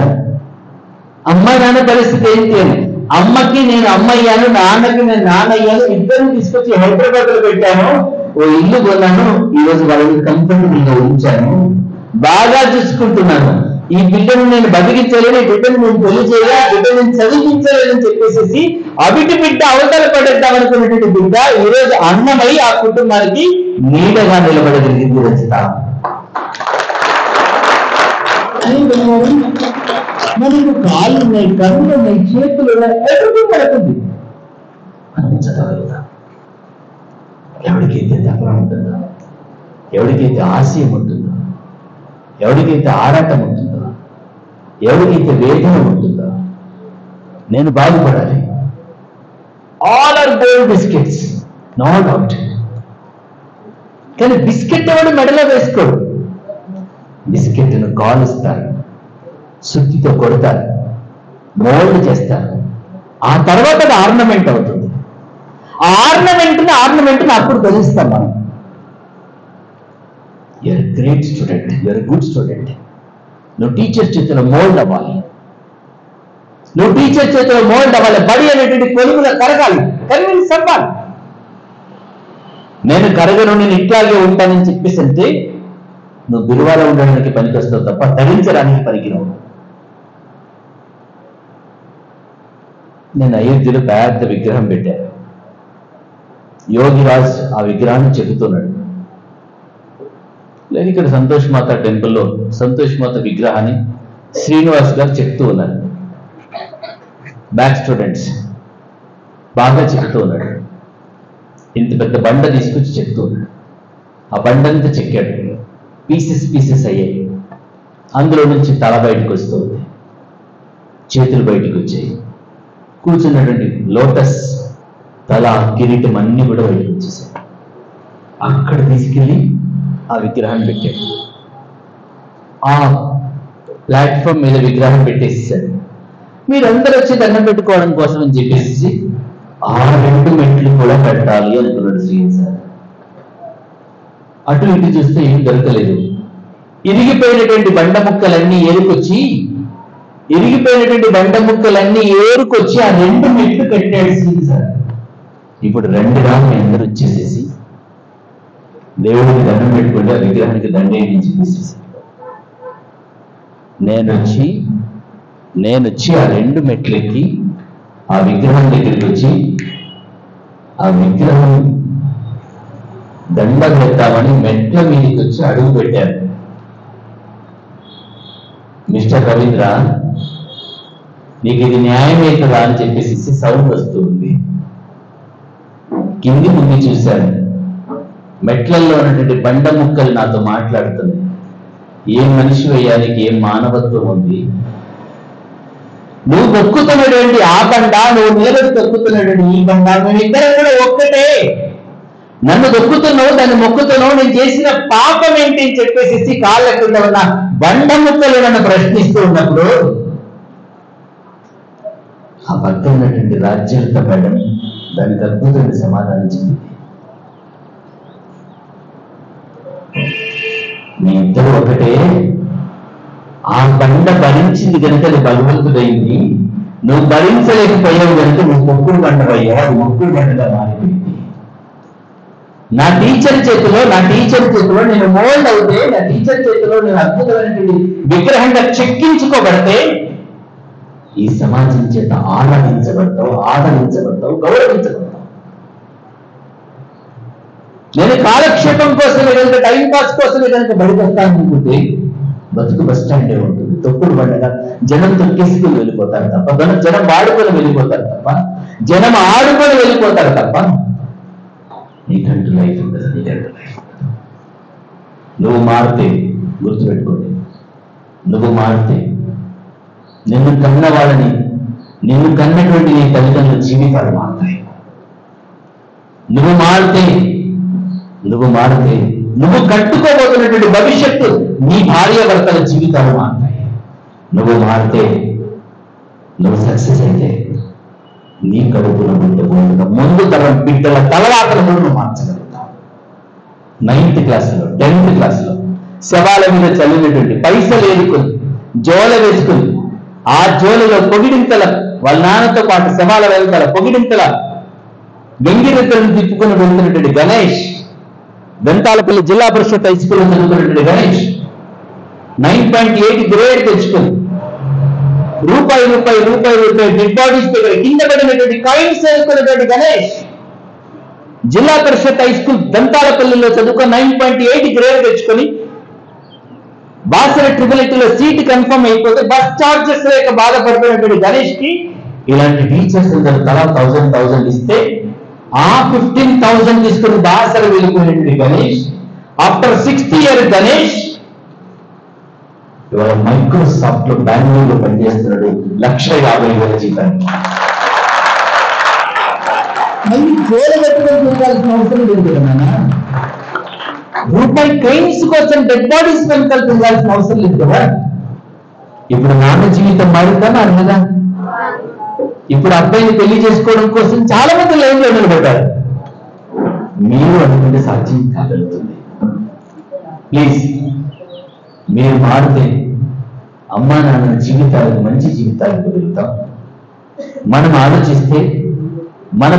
అమ్మ నాన్న పరిస్థితి ఏంటి అని. అమ్మకి నేను అమ్మయ్యాను, నాన్నకి నేను నాన్నయ్యాను. ఇద్దరిని తీసుకొచ్చి హైదరాబాద్ లో పెట్టాను, ఓ ఇల్లు కొన్నాను. ఈరోజు వాళ్ళని కంఫర్టబుల్ గా ఉంచాను, బాగా చూసుకుంటున్నాను. ఈ బిడ్డను నేను బతికించలేను, ఈ బిడ్డను నేను పెళ్లి చేయాలి, ఈ బిడ్డను నేను చదివించలేదని చెప్పేసి అవిటి బిడ్డ అవతల పడేద్దాం అనుకున్నటువంటి బిడ్డ ఈరోజు అన్నమై ఆ కుటుంబానికి నీడగా నిలబడగలిగింది. రచిత, మనకు కాళ్ళు ఉన్నాయి, కన్నులు ఉన్నాయి, చేతులు ఉన్నాయి, ఎదురు పడుతుంది. మనం చదవగలుగుతాం. ఎవరికైతే తపన ఉంటుందో, ఎవరికైతే ఆశయం ఉంటుందో, ఎవరికైతే ఆరాటం ఉంటుందో, ఎవరికైతే వేదన ఉంటుందో, నేను బాగుపడాలి. All are gold biscuits, no doubt. కానీ బిస్కెట్ ఎవడు మెడలో వేసుకోడు. బిస్కెట్ను కాలుస్తారు, సుత్తితో కొడతారు, మోల్డ్ చేస్తారు. ఆ తర్వాత అది ఆర్నమెంట్ అవుతుంది. ఆ ఆర్నమెంట్ని అప్పుడు తెలుస్తాం మనం. You're great student, you're good student. నువ్వు టీచర్ చేతిలో మోల్డ్ అవ్వాలి, నువ్వు టీచర్ చేతిలో మోల్డ్ అవ్వాలి. బడి అనేటువంటి కొలుగులో కరగాలి, కన్విన్స్ అవ్వాలి. నేను కరగను, నేను ఇట్లాగే ఉంటానని చెప్పేసి అంటే నువ్వు బిరువాలో ఉండడానికి పనికి వస్తావు తప్ప ధరించడానికి పనికిరావు. నేను అయోధ్యలో పెద్ద విగ్రహం పెట్టాను. యోగిరాజ్ ఆ విగ్రహాన్ని చెబుతున్నాడు. లేదు ఇక్కడ సంతోష్ మాత టెంపుల్లో సంతోష్ మాత విగ్రహాన్ని శ్రీనివాస్ గారు చెప్తూ ఉన్నారు. బ్యాక్ స్టూడెంట్స్ బాగా చెప్తూ ఉన్నాడు. ఇంత పెద్ద బండ తీసుకొచ్చి చెప్తూ ఉన్నాడు. ఆ బండంతా చెక్కాడు, పీసెస్ అయ్యాయి. అందులో నుంచి తల బయటకు వస్తూ ఉంది, చేతులు బయటకు వచ్చాయి. కూర్చున్నటువంటి లోటస్ తల, కిరీటం అన్ని కూడా బయటకు వచ్చేసాయి. అక్కడ తీసుకెళ్ళి ఆ విగ్రహాన్ని పెట్టాడు. ఆ ప్లాట్ఫామ్ మీద విగ్రహం పెట్టేసాడు. మీరందరూ వచ్చి దండం పెట్టుకోవడం కోసం అని చెప్పేసి ఆ 2 మెట్లు కూడా పెట్టాలి అనుకున్నాడు శ్రీన్ సార్. అటు ఇటు చూస్తే ఏం దొరకలేదు. ఇరిగిపోయినటువంటి బండ ముక్కలన్నీ ఏరుకొచ్చి ఆ 2 మెట్లు కట్టాడు శ్రీన్ సార్. ఇప్పుడు 2 రాళ్ళు అందరూ వచ్చేసేసి దేవుడికి దండం పెట్టుకుంటే ఆ విగ్రహానికి దండేసి చెప్పేసేసి నేనొచ్చి ఆ 2 మెట్లెక్కి ఆ విగ్రహం దగ్గరికి వచ్చి ఆ విగ్రహం దండ పెట్టామని మెట్ల మీదకి వచ్చి అడుగు పెట్టాను. మిస్టర్ రవీంద్ర, నీకు ఇది న్యాయమే కదా అని చెప్పేసి సౌండ్ వస్తుంది. కింది ముందు చూశాను, మెట్లల్లో ఉన్నటువంటి బండ ముక్కలు నాతో మాట్లాడుతుంది. ఏం మనిషి వేయానికి ఏం మానవత్వం ఉంది? నువ్వు మొక్కుతున్నటువంటి ఆ బండ, నువ్వు నిలబడి తొక్కుతున్నటువంటి ఈ బండ, మేమిద్దరం కూడా ఒక్కటే. నన్ను దొక్కుతున్నావు, దాన్ని మొక్కుతున్నావు, నేను చేసిన పాపం ఏంటి అని చెప్పేసి కాళ్ళ కింద ఉన్న బండ ముక్కలు నన్ను ప్రశ్నిస్తూ ఉన్నప్పుడు ఆ పక్కన ఉన్నటువంటి రాజ్యాంగ మేడం దానికి అద్భుతమైన సమాధానం చెప్పింది. మీ ఇద్దరు ఒకటే. ఆ బండ భరించింది కనుక అది భగవంతుడైంది. నువ్వు భరించలేకపోయావు కనుక నువ్వు మొక్కుడు బండవయ్యా, అది మొక్కుడు బండగా మారిపోయింది. నా టీచర్ చేతిలో నేను మోల్డ్ అవుతే, నా టీచర్ చేతిలో నేను అద్భుతమైనటువంటి విగ్రహంగా చెక్కించుకోబడితే ఈ సమాజం చేత ఆదరించబడతావు, గౌరవించబడతావు. నేను కాలక్షేపం కోసమే కనుక, టైం పాస్ కోసమే కనుక బడికి వస్తాను అనుకుంటే బతుకు బస్ స్టాండే ఉంటుంది. తొక్కుడు బండగా జనం తొక్కేసుకుని వెళ్ళిపోతారు తప్ప, జనం వాడుకొని వెళ్ళిపోతారు తప్ప, జనం ఆడుకొని వెళ్ళిపోతారు తప్ప నీకంటూ లైఫ్ ఉండదు, నీకంటూ లైఫ్ ఉండదు. నువ్వు మారితే, గుర్తుపెట్టుకోండి, నువ్వు మారితే నిన్ను కన్న వాళ్ళని, నిన్ను కన్నటువంటి నీ తల్లిదండ్రుల జీవితాలు మారుతాయి. నువ్వు మారితే నువ్వు కట్టుకోబోతున్నటువంటి భవిష్యత్తు, నీ భార్య భర్తల జీవితాలు మారుతాయి. నువ్వు మారితే, నువ్వు సక్సెస్ అయితే నీ కడుపున బిడ్డ ముందు తరం బిడ్డల తలవాతను నువ్వు మార్చగలుగుతావు. 9th క్లాసులో 10th క్లాసులో శవాల మీద చల్లినటువంటి పైసలు ఏరుకొని జోల వేసుకుని, ఆ జోలలో పొగిడింతల వాళ్ళ నాన్నతో పాటు శవాల వెళ్తాల పొగిడింతల వెంగిరెత్తలను తిప్పుకొని వెళ్తున్నటువంటి గణేష్, వెంతాలపల్లి జిల్లా పరిషత్ హై స్కూల్లో చదువుతున్నటువంటి గణేష్ 9.8 గ్రేడ్ తెచ్చుకొని రూపాయి డెడ్ బాడీస్ దగ్గర కింద పడినటువంటి కాయిన్స్ వేసుకున్నటువంటి గణేష్ జిల్లా పరిషత్ హై స్కూల్ దంతాలపల్లిలో చదువుకొని 9.8 గ్రేడ్ తెచ్చుకొని బాసర ట్రిపుల్ సీట్ కన్ఫర్మ్ అయిపోతే బస్ చార్జెస్ లేక బాధపడుతున్నటువంటి గణేష్ కి ఇలాంటి టీచర్స్ తలా 1000 ఇస్తే ఆ 15,000 తీసుకుని బాసర వెళ్ళిపోయినటువంటి Ganesh, after 6th year Ganesh ఇవాళ మైక్రోసాఫ్ట్ లో బెంగళూరులో పనిచేస్తున్నాడు. 1,50,000 జీతాన్ని. మళ్ళీ జోల పెట్టుకొని చూడాల్సిన అవసరం లేదు కదా, రూపాయి క్రైమ్స్ కోసం డెడ్ బాడీస్ వెనకాల తిరగాల్సిన అవసరం లేదు కదా. ఇప్పుడు నాన్న జీవితం మారుతానా అన్నదా? ఇప్పుడు అబ్బాయిని పెళ్లి చేసుకోవడం కోసం చాలా మంది లైన్ లో నిలబడ్డారు. మీరు అనుకుంటే సాధ్యం కాగలుగుతుంది. ప్లీజ్, మీరు మారితే అమ్మా నాన్న జీవితాలకు, మంచి జీవితాలకు వెళ్తాం. మనం ఆలోచిస్తే మన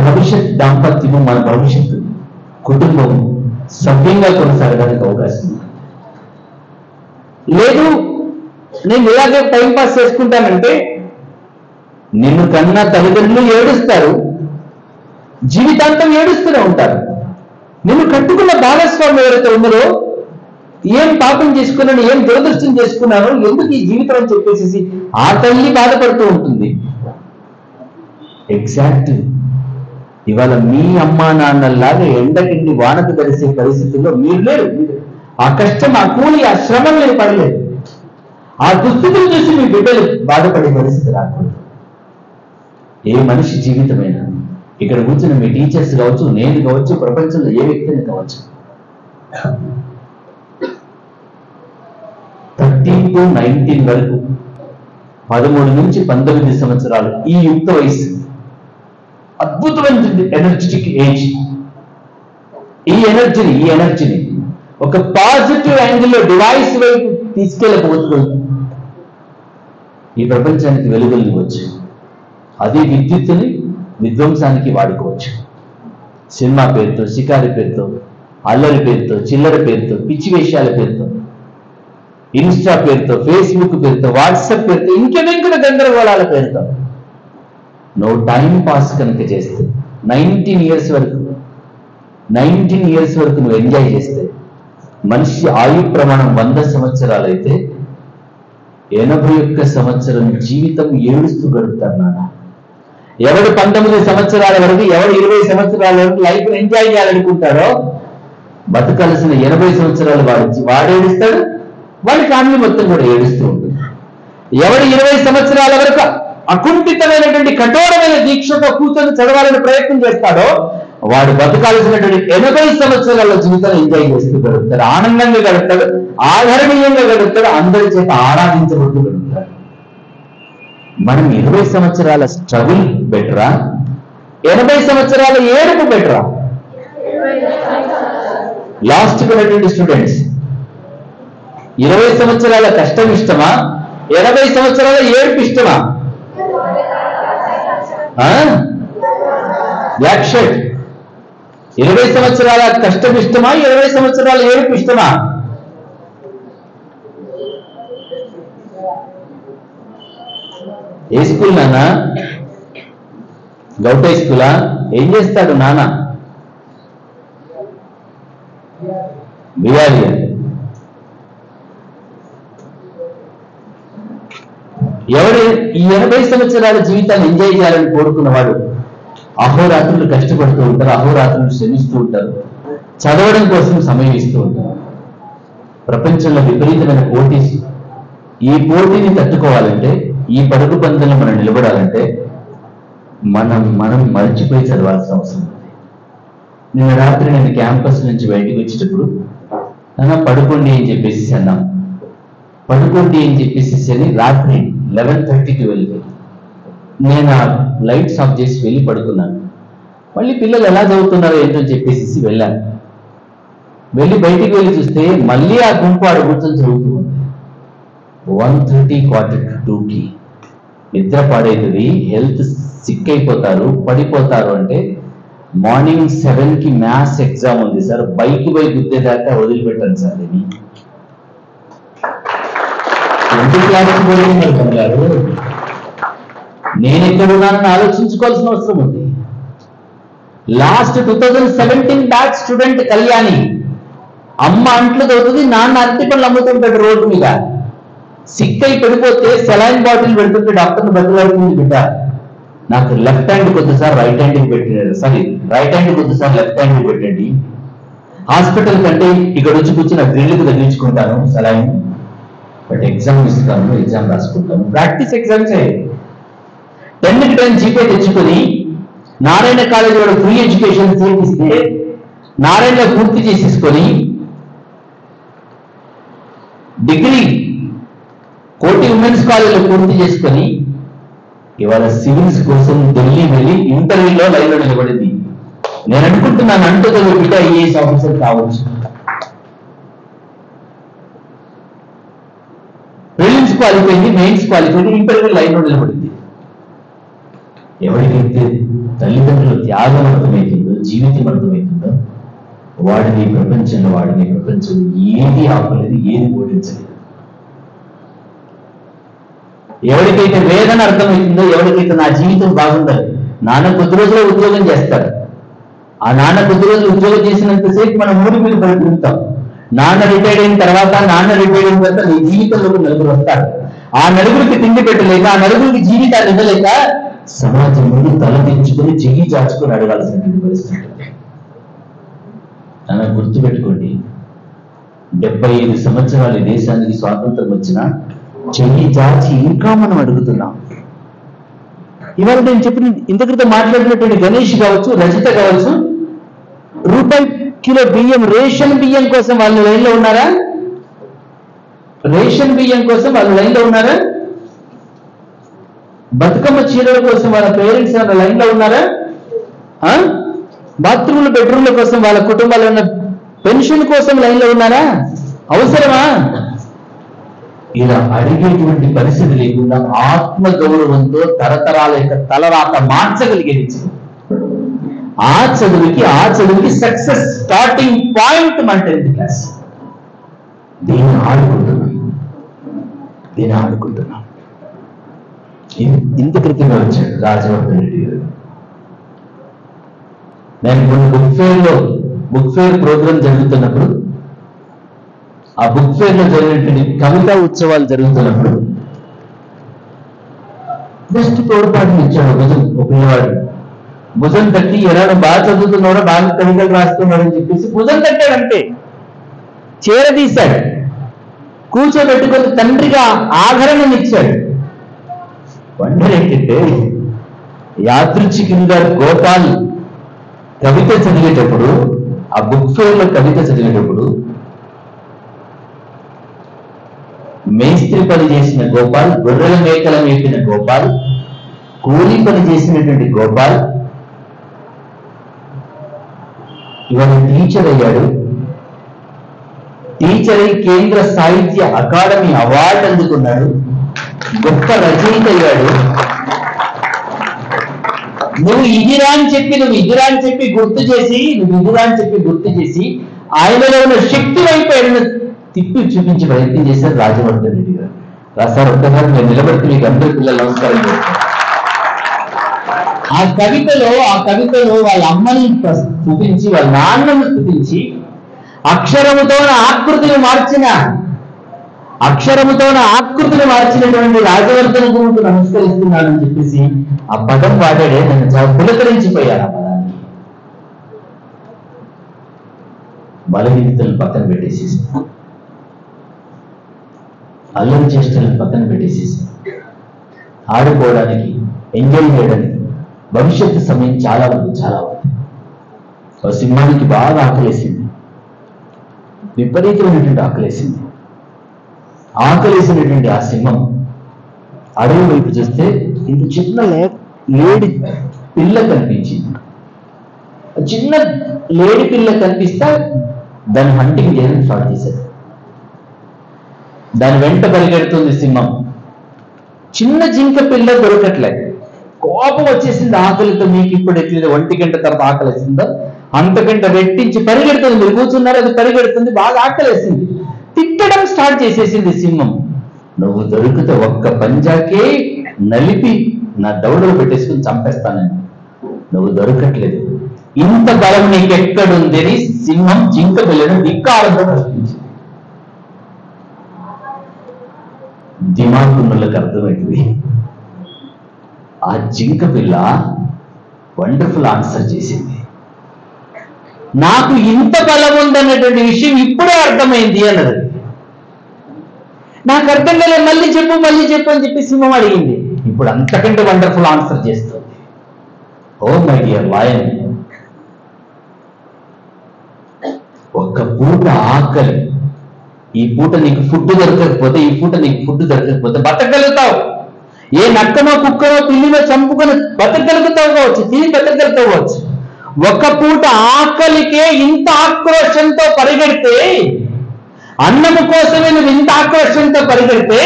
భవిష్యత్ దాంపత్యము, మన భవిష్యత్తు కుటుంబం సభ్యంగా కొనసాగడానికి అవకాశం ఉంది. లేదు నేను ఇలాగే టైంపాస్ చేసుకుంటానంటే నిన్ను కన్నా తల్లిదండ్రులు ఏడుస్తారు, జీవితాంతం ఏడుస్తూనే ఉంటారు. నిన్ను కట్టుకున్న భాగస్వామి ఎవరైతే ఉన్నారో, ఏం పాపం చేసుకున్నాను, ఏం దురదృష్టం చేసుకున్నాను, ఎందుకు ఈ జీవితం అని చెప్పేసి ఆ తల్లి బాధపడుతూ ఉంటుంది. ఎగ్జాక్ట్ ఇవాళ మీ అమ్మా నాన్నల్లాగా ఎండకిండి వానకు తడిసే పరిస్థితుల్లో మీరు లేరు. ఆ కష్టం, ఆ కూలి, ఆ శ్రమం నేను పడలేదు. ఆ దుస్థితులు చూసి మీ బిడ్డలు బాధపడే పరిస్థితి రాకూడదు. ఏ మనిషి జీవితమైనా, ఇక్కడ కూర్చున్న మీ టీచర్స్ కావచ్చు, నేను కావచ్చు, ప్రపంచంలో ఏ వ్యక్తిని కావచ్చు, 13 to 19 వరకు 13 నుంచి 19 సంవత్సరాలు ఈ యుక్త వయసు అద్భుతమైన ఎనర్జెటిక్ ఏజ్. ఈ ఎనర్జీని ఒక పాజిటివ్ యాంగిల్లో డివైస్ వైపు తీసుకెళ్ళకపోతుంది. ఈ ప్రపంచానికి వెలుగులు ఇవ్వచ్చు. అదే విద్యుత్తుని విధ్వంసానికి వాడుకోవచ్చు. సినిమా పేరుతో, షికారి పేరుతో, అల్లరి పేరుతో, చిల్లర పేరుతో, పిచ్చి వేషాల పేరుతో, ఇన్స్టా పేరుతో, ఫేస్బుక్ పేరుతో, వాట్సాప్ పేరుతో, ఇంకెక్కడ గందరగోళాల పేరుతో నువ్వు టైం పాస్ కనుక చేస్తే 19 years వరకు నువ్వు ఎంజాయ్ చేస్తే, మనిషి ఆయు ప్రమాణం 100 సంవత్సరాలు అయితే 81 సంవత్సరం జీవితం ఏడుస్తూ గడుపుతారు నాన్న. ఎవడు 19 సంవత్సరాల వరకు, ఎవడు 20 సంవత్సరాల వరకు లైఫ్ ఎంజాయ్ చేయాలనుకుంటాడో బతకాల్సిన 80 సంవత్సరాలు వాడు ఏడుస్తాడు, వాడి ఫ్యామిలీ మొత్తం కూడా ఏడుస్తూ ఉంటుంది. ఎవడు 20 సంవత్సరాల వరకు అకుంఠితమైనటువంటి కఠోరమైన దీక్షతో కూర్చొని చదవాలని ప్రయత్నం చేస్తాడో వాడు బతకాల్సినటువంటి 80 సంవత్సరాల జీవితాన్ని ఎంజాయ్ చేస్తూ గడుపుతాడు, ఆనందంగా గడుపుతాడు, ఆదరణీయంగా గడుపుతాడు, అందరి చేత ఆరాధించబడుతూ గడుపుతాడు. మనం 20 సంవత్సరాల స్ట్రగుల్ బెటరా, 80 సంవత్సరాల ఏడుపు బెటరా? లాస్ట్ ఉన్నటువంటి స్టూడెంట్స్ 20 సంవత్సరాల కష్టం ఇష్టమా, 80 సంవత్సరాల ఏడుపు ఇష్టమా? బ్లాక్ షర్ట్ 20 సంవత్సరాల కష్టం ఇష్టమా, 20 సంవత్సరాల ఏడుపు ఇష్టమా? ఏ స్కూల్ నాన్న? గౌటే స్కూలా? ఏం చేస్తాడు నాన్న? బిఆర్ఏ. ఎవరు ఈ 80 సంవత్సరాల జీవితాన్ని ఎంజాయ్ చేయాలని కోరుకున్నవాడు అహోరాత్రులు కష్టపడుతూ ఉంటారు, అహోరాత్రులు శ్రమిస్తూ ఉంటారు, చదవడం కోసం సమయం ఇస్తూ ఉంటారు. ప్రపంచంలో విపరీతమైన పోటీ. ఈ పోటీని తట్టుకోవాలంటే, ఈ పరుగు పందెంలో మనం నిలబడాలంటే మనం మర్చిపోయి చదవాల్సిన అవసరం ఉంది. నిన్న రాత్రి నేను క్యాంపస్ నుంచి బయటకు వచ్చేటప్పుడు అన్నా పడుకోండి అని చెప్పేసి అన్నాం. పడుకోండి అని చెప్పేసి అని రాత్రి 11:30కి వెళ్ళిపోయి నేను ఆ లైట్స్ ఆఫ్ చేసి వెళ్ళి పడుకున్నాను. మళ్ళీ పిల్లలు ఎలా చదువుతున్నారో ఏంటో చెప్పేసి వెళ్ళాను. వెళ్ళి బయటికి వెళ్ళి చూస్తే మళ్ళీ ఆ గుంపు ఆడ కూర్చొని చదువుతూ ఉంది. 1:30 1:45కి నిద్ర పాడైతుంది, హెల్త్ సిక్ అయిపోతారు, పడిపోతారు అంటే మార్నింగ్ 7కి మ్యాథ్స్ ఎగ్జామ్ ఉంది సార్, బైక్ గుద్దేదాకా వదిలిపెట్టాను సార్. దీన్ని ఎందుకు క్లాస్కి పోయినారు? నేను ఎక్కడున్నానని ఆలోచించుకోవాల్సిన అవసరం ఉంది. లాస్ట్ 2017 బ్యాచ్ స్టూడెంట్ కళ్యాణి అమ్మ అంట్లు దొరుకుతుంది, నాన్న అరటి పళ్ళు అమ్ముతుంటాడు రోడ్డు మీద. సిక్ అయి పడిపోతే సెలైన్ బాటిల్ పెడుతుంటే డాక్టర్ని బతిలాడుతుంది. బిడ్డ నాకు లెఫ్ట్ హ్యాండ్ కొద్ది సార్ రైట్ హ్యాండ్కి పెట్టినారు, సారీ రైట్ హ్యాండ్ కొద్ది సార్ లెఫ్ట్ హ్యాండ్కి పెట్టండి. హాస్పిటల్ కంటే ఇక్కడ వచ్చి కూర్చొని డ్రిల్కి తగ్గించుకుంటాను సెలైన్, బట్ ఎగ్జామ్ ఇస్తాను, ఎగ్జామ్ రాసుకుంటాను. ప్రాక్టీస్ ఎగ్జామ్స్ 10కి 10 జీపే తెచ్చుకొని నారాయణ కాలేజీ వాడు ఫ్రీ ఎడ్యుకేషన్ చేపిస్తే నారాయణ పూర్తి చేసేసుకొని డిగ్రీ కోటి ఉమెన్స్ కాలేజీలో పూర్తి చేసుకొని ఇవాళ సివిల్స్ కోసం ఢిల్లీ వెళ్ళి ఇంటర్వ్యూలో లైన్లో నిలబడింది. నేను అనుకుంటున్నాను అంటూ బిడ్డ ఐఏఎస్ ఆఫీసర్ కావచ్చు. ప్రిలిమ్స్ క్వాలిఫై అయింది, మెయిన్స్ క్వాలిఫై అయింది, ఇంటర్వ్యూ లైన్లో నిలబడింది. ఎవరికైతే తల్లిదండ్రుల త్యాగం అర్థమవుతుందో, జీవితం అర్థమవుతుందో వాడిని ప్రపంచంలో ఏది ఆపలేదు, ఏది ఓడించలేదు. ఎవరికైతే వేదన అర్థమవుతుందో, ఎవరికైతే నా జీవితం బాగుండాలి, నాన్న కొద్ది రోజులు ఉద్యోగం చేస్తాడు, ఆ నాన్న కొద్ది రోజులు ఉద్యోగం చేసినంతసేపు మనం ఊరి మీద పడుతుంటాం. నాన్న రిటైర్డ్ అయిన తర్వాత నీ జీవితంలోకి నలుగురు వస్తారు. ఆ నలుగురికి తిండి పెట్టలేక, ఆ నలుగురికి జీవితాన్ని ఇవ్వలేక సమాజం ముందు తల తెచ్చుకొని చెయ్యి చాచుకొని అడగాల్సినటువంటి పరిస్థితి. అలా గుర్తుపెట్టుకోండి, 75 సంవత్సరాలు ఈ దేశానికి స్వాతంత్రం వచ్చినా చెయ్యి చాచి ఇంకా మనం అడుగుతున్నాం. ఇవాళ నేను చెప్పిన ఇంత క్రితం మాట్లాడినటువంటి గణేష్ కావచ్చు, రజిత కావచ్చు, రూపాయి కిలో బియ్యం, రేషన్ బియ్యం కోసం వాళ్ళు లైన్లో ఉన్నారా? రేషన్ బియ్యం కోసం వాళ్ళు లైన్లో ఉన్నారా? బతుకమ్మ చీరల కోసం వాళ్ళ పేరెంట్స్ లైన్లో ఉన్నారా? బాత్రూమ్ల బెడ్రూమ్ల కోసం వాళ్ళ కుటుంబాలు ఉన్న పెన్షన్ కోసం లైన్లో ఉన్నారా? అవసరమా? ఇలా అడిగేటువంటి పరిస్థితి లేకుండా ఆత్మ గౌరవంతో తరతరాల యొక్క తలరాత మార్చగలిగేది. ఆ చదువుకి సక్సెస్ స్టార్టింగ్ పాయింట్ మన 10th క్లాస్. దీన్ని ఆడుకుంటున్నాం. ఇంత క్రితంగా వచ్చాడు రాజవర్ధన్ రెడ్డి గారు. నేను కొన్ని బుక్ ఫేర్ ప్రోగ్రామ్ జరుగుతున్నప్పుడు, ఆ బుక్ ఫేర్ లో జరిగినటువంటి కవితా ఉత్సవాలు జరుగుతున్నప్పుడు జస్ట్ తోడ్పాటుని ఇచ్చాడు. ఒక పిల్లవాడు భుజం తట్టి, ఎవరైనా బాగా చదువుతున్నాడో, బాగా కవితలు రాస్తున్నాడు అని చెప్పేసి భుజం తట్టాడంటే చేరదీశాడు, కూర్చోబెట్టుకొని తండ్రిగా ఆభరణం ఇచ్చాడు. వండర్ ఏంటంటే యాదృచ్ఛికంగా గోపాల్ కవిత చదివేటప్పుడు, ఆ బుక్ ఫేర్ లో కవిత చదివేటప్పుడు మేస్త్రి పని చేసిన గోపాల్, గొర్రెల మేకల మేపిన గోపాల్, కూలీ పని చేసినటువంటి గోపాల్ ఇవాళ టీచర్ అయ్యాడు. టీచర్ అయి కేంద్ర సాహిత్య అకాడమీ అవార్డు అందుకున్నాడు. గొప్ప రచయిత అయ్యాడు. నువ్వు ఇదిరా అని చెప్పి గుర్తు చేసి ఆయనలో ఉన్న శక్తి వైపు ఆయన తిప్పి చూపించి ప్రయత్నం చేశారు రాజవర్ధన్ రెడ్డి గారు. సార్ ఒక్కసారి నేను నిలబడితే మీకు అందరి పిల్లలు నమస్కారం చేస్తారు. ఆ కవితలో వాళ్ళ అమ్మని స్తుతించి వాళ్ళ నాన్నను స్తుతించి అక్షరముతో ఆకృతిని మార్చినటువంటి రాజవర్ధన గురువుకు నమస్కరిస్తున్నానని చెప్పేసి ఆ పదం వాడాడే నన్ను చాలా పులకరించిపోయారు. ఆ పదాన్ని బలహీనతలను పక్కన పెట్టేసేసి, అల్లరి చేష్టలను పక్కన పెట్టేసేసి, ఆడుకోవడానికి ఎంజాయ్ చేయడానికి భవిష్యత్తు సమయం చాలా ఉంది. ఆ సింహానికి బాగా ఆకలేసింది, విపరీతమైనటువంటి ఆకలేసినటువంటి ఆ సింహం అడవి వైపు చూస్తే ఇంత చిన్న లేడి పిల్ల కనిపించింది. చిన్న లేడి పిల్ల కనిపిస్తే దాన్ని హంటింగ్ చేయడం స్టార్ట్ చేశారు. దాని వెంట పరిగెడుతుంది సింహం. చిన్న జింక పిల్ల దొరకట్లేదు. కోపం వచ్చేసింది ఆకలితో. మీకు ఇప్పుడు ఎట్లేదు 1 గంట తర్వాత ఆకలేసిందో అంతకంటే రెట్టించి పరిగెడుతుంది. మీరు కూర్చున్నారు, అది పరిగెడుతుంది. బాగా ఆకలేసింది. తిట్టడం స్టార్ట్ చేసేసింది సింహం. నువ్వు దొరికితే ఒక్క పంజాకే నలిపి నా దౌడలు పెట్టేసుకుని చంపేస్తానని. నువ్వు దొరకట్లేదు, ఇంత బలం నీకెక్కడుంది అని సింహం జింక పిల్లను ధిక్కారంతో ప్రశ్నించింది. దిమాకున్నలకు అర్థమైంది. ఆ జింక పిల్ల వండర్ఫుల్ ఆన్సర్ చేసింది. నాకు ఇంత బలం ఉందన్నటువంటి విషయం ఇప్పుడే అర్థమైంది అన్నది. నాకు అర్థం కాలేదు, మళ్ళీ చెప్పు అని చెప్పి సింహం అడిగింది. ఇప్పుడు అంతకంటే వండర్ఫుల్ ఆన్సర్ చేస్తుంది. ఓ మై డియర్ లయన్, ఒక్క పూట ఆకలి, ఈ పూట నీకు ఫుడ్ దొరకకపోతే బతకగలుగుతావు. ఏ నక్కనో కుక్కనో పిల్లినో చంపుకొని బతకగలుగుతావు కావచ్చు, తిని బతకగలుగుతావు కావచ్చు. ఒక పూట ఆకలికే ఇంత ఆక్రోషంతో పరిగెడితే, అన్నము కోసమే నువ్వు ఇంత ఆక్రోషంతో పరిగెడితే,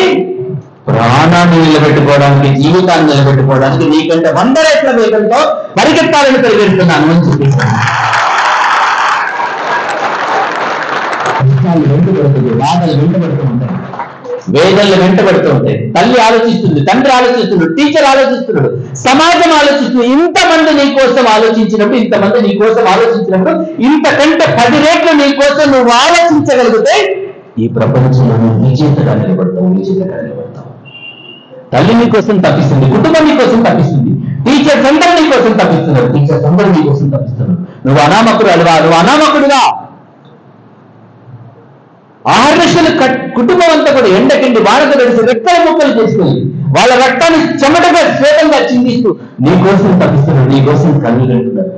ప్రాణాన్ని నిలబెట్టుకోవడానికి, జీవితాన్ని నిలబెట్టుకోవడానికి నీకంటే 100 రెట్ల వేగంతో పరిగెత్తాలని పరిగెడుతున్నాను అని చూపిస్తాను. వెంటబడుతుంది, బాధలు వెంటబడుతూ ఉంటాయి, వేదనలు వెంటబడుతూ ఉంటాయి. తల్లి ఆలోచిస్తుంది, తండ్రి ఆలోచిస్తున్నాడు, టీచర్ ఆలోచిస్తున్నాడు, సమాజం ఆలోచిస్తుంది. ఇంతమంది నీ కోసం ఆలోచించినప్పుడు, ఇంతకంటే 10 రెట్లు నీ కోసం నువ్వు ఆలోచించగలిగితే ఈ ప్రపంచంలో నువ్వు విజేతగా నిలబడతావు. తల్లి నీ కోసం తప్పిస్తుంది, కుటుంబం నీ కోసం తప్పిస్తుంది, టీచర్స్ అందరూ నీ కోసం తప్పిస్తున్నారు, నువ్వు అనామకుడుగా ఆర్షలు కుటుంబం అంతా కూడా ఎండకండి వాడకు తెలిసి రెక్కల ముక్కలు చేసుకుని వాళ్ళ రక్తాన్ని చెమటగా శ్వేతంగా చిందిస్తూ నీ కోసం తప్పిస్తున్నారు, నీ కోసం కన్ను కట్టున్నారు.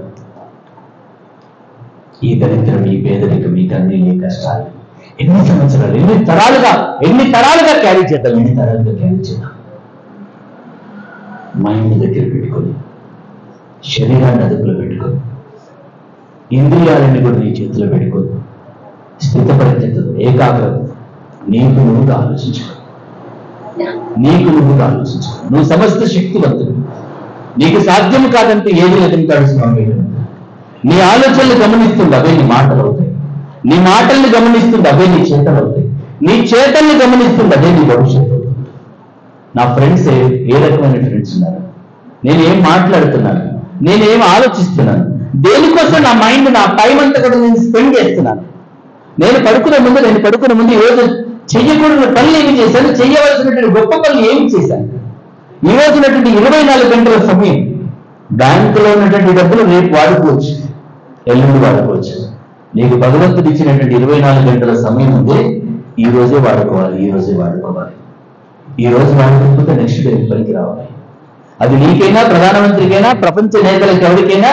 ఈ దరిద్రం, ఈ పేదరికం, ఈ కన్నీ, ఈ కష్టాలు ఎన్ని సంవత్సరాలు, ఎన్ని తరాలుగా క్యారీ చేద్దాం. మైండ్ దగ్గర పెట్టుకొని, శరీరాన్ని అదుపులో పెట్టుకొని, ఇంద్రియాలన్నీ కూడా నీ చేతిలో పెట్టుకొని, స్థితపరిచేత ఏకాగ్రత, నీకు నువ్వుగా ఆలోచించుకో. నువ్వు సమస్త శక్తివంతుడు. నీకు సాధ్యం కాదంటే ఏది లేదంటాడు స్వామి. నీ ఆలోచనలు గమనిస్తుంది, అవే నీ మాటలు అవుతాయి. నీ మాటల్ని గమనిస్తుంది, అవే నీ చేతలు అవుతాయి. నీ చేతల్ని గమనిస్తుంది, అదే నీ భవిష్యత్తు అవుతుంది. నా ఫ్రెండ్స్ ఏ రకమైన ఫ్రెండ్స్ ఉన్నారు, నేనేం మాట్లాడుతున్నాను, నేనేం ఆలోచిస్తున్నాను, దేనికోసం నా మైండ్, నా టైం అంతా కూడా నేను స్పెండ్ చేస్తున్నాను. నేను పడుకునే ముందు ఈరోజు చెయ్యకూడని పనులు ఏమి చేశాను, చెయ్యవలసినటువంటి గొప్ప పనులు ఏమి చేశాను. ఈ రోజునటువంటి 24 గంటల సమయం, బ్యాంకులో ఉన్నటువంటి డబ్బులు రేపు వాడుకోవచ్చు, ఎల్లుండి వాడుకోవచ్చు. నీకు భగవంతుడు ఇచ్చినటువంటి 24 గంటల సమయం ఉందే, ఈ రోజే వాడుకోవాలి. ఈ రోజు వాడుకోకపోతే నెక్స్ట్ డే పనికి రావాలి. అది నీకైనా, ప్రధానమంత్రికైనా, ప్రపంచ నేతలకు ఎవరికైనా,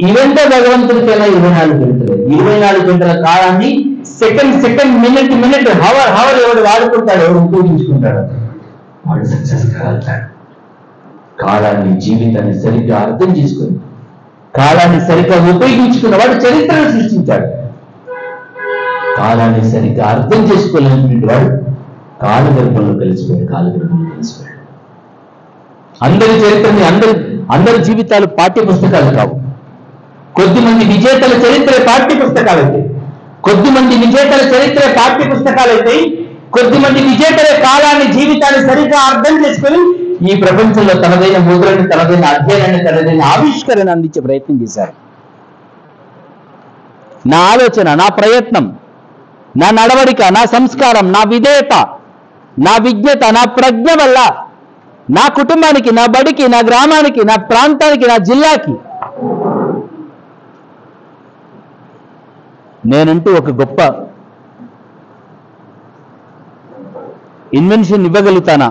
ఈవెంటే భగవంతుడికైనా 24 గంటలు. 24 గంటల కాలాన్ని సెకండ్, మినిట్, హవర్ ఎవడు వాడుకుంటాడు, ఎవడు ఉపయోగించుకుంటాడు, వాడు సక్సెస్ కాగలుగుతాడు. కాలాన్ని, జీవితాన్ని సరిగ్గా అర్థం చేసుకుని, కాలాన్ని సరిగ్గా ఉపయోగించుకున్న వాడు చరిత్రను సృష్టించాడు. కాలాన్ని సరిగ్గా అర్థం చేసుకోలేనటువంటి వాడు కాలగర్భంలో కలిసిపోయాడు. అందరి చరిత్రని అందరి జీవితాలు పాఠ్య పుస్తకాలు కావు. కొద్దిమంది విజేతల చరిత్ర పాఠ్య పుస్తకాలైతే, కొద్దిమంది విజేతల చరిత్ర పాఠ్య పుస్తకాలైతే, కొద్దిమంది విజేతల కాలాన్ని, జీవితాన్ని సరిగ్గా అర్థం చేసుకొని ఈ ప్రపంచంలో తనదైన ముద్రని, తనదైన అధ్యయనాన్ని, తనదైన ఆవిష్కరణ అందించే ప్రయత్నం చేశారు. నా ఆలోచన, నా ప్రయత్నం, నా నడవడిక, నా సంస్కారం, నా విధేయత, నా విజ్ఞత, నా ప్రజ్ఞ వల్ల నా కుటుంబానికి, నా బడికి, నా గ్రామానికి, నా ప్రాంతానికి, నా జిల్లాకి నేనంటూ ఒక గొప్ప ఇన్వెన్షన్ ఇవ్వగలుగుతానా?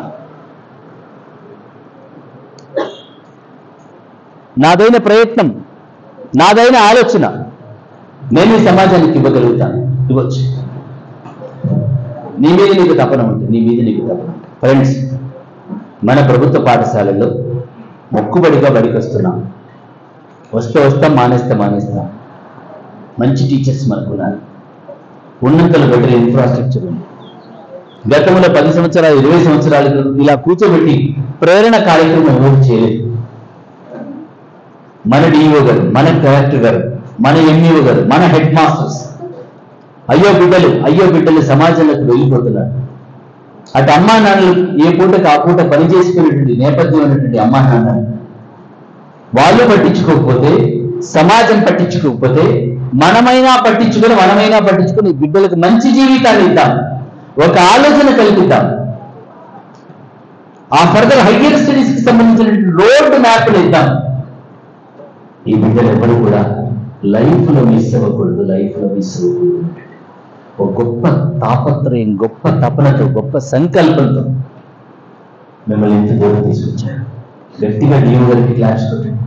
నాదైన ప్రయత్నం, నాదైన ఆలోచన నేను ఈ సమాజానికి ఇవ్వగలుగుతాను. ఇవ్వచ్చు. నీ మీద నీకు తపన ఉంటుంది, నీ మీద నీకు తపన ఉంటుంది. ఫ్రెండ్స్, మన ప్రభుత్వ పాఠశాలల్లో మొక్కుబడిగా బడికి వస్తున్నాం. వస్తాం, మానేస్తాం. మంచి టీచర్స్ మనకున్నారు. ఉన్నతలు బెటర్ ఇన్ఫ్రాస్ట్రక్చర్ ఉంది. గతంలో 10 సంవత్సరాలు 20 సంవత్సరాలు ఇలా కూర్చోబెట్టి ప్రేరణ కార్యక్రమం ఎవరు చేయలేదు. మన డిఈఓ గారు, మన కలెక్టర్ గారు, మన ఎంఈఓ గారు, మన హెడ్ మాస్టర్స్ అయ్యో బిడ్డలు సమాజంలోకి వెళ్ళిపోతున్నారు. అటు అమ్మా నాన్నలు ఏ పూటకు ఆ పూట పనిచేసుకునేటువంటి నేపథ్యం ఉన్నటువంటి అమ్మా నాన్నలు వాళ్ళు పట్టించుకోకపోతే, సమాజం పట్టించుకోకపోతే, మనమైనా పట్టించుకొని బిడ్డలకు మంచి జీవితాన్ని ఇద్దాం, ఒక ఆలోచన కల్పిద్దాం. ఆ ఫర్దర్ హైయర్ స్టడీస్ కి సంబంధించిన రోడ్ మ్యాప్లు ఇద్దాం. ఈ బిడ్డలు ఎవరు కూడా లైఫ్ లో మిస్ అవ్వకూడదు. ఒక గొప్ప తాపత్రయం, గొప్ప తపనతో, గొప్ప సంకల్పంతో మిమ్మల్ని ఎంత దూరం తీసుకొచ్చారు. గట్టిగా డిఓ గారికి క్లాస్ కొట్టండి.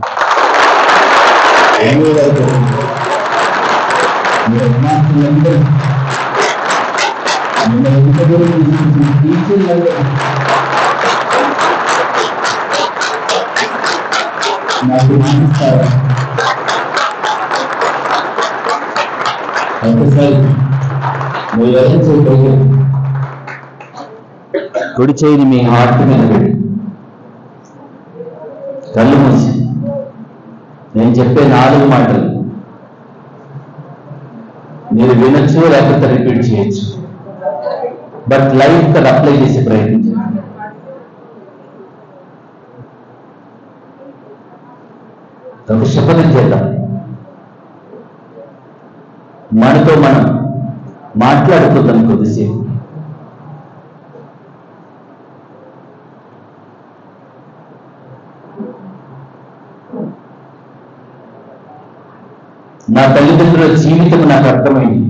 కుడి చేయి మీ హార్ట్ మీద పెట్టి కళ్ళు మూసి నేను చెప్పే 4 మాటలు మీరు వినొచ్చు, లేకపోతే రిపీట్ చేయొచ్చు. బట్ లైఫ్ కి అప్లై చేసే ప్రయత్నం చేయండి. ఒక శపథం చేద్దాం. మనతో మనం మాట్లాడుకుందాం కొద్దిసేపు. నా తల్లిదండ్రుల జీవితం నాకు అర్థమైంది,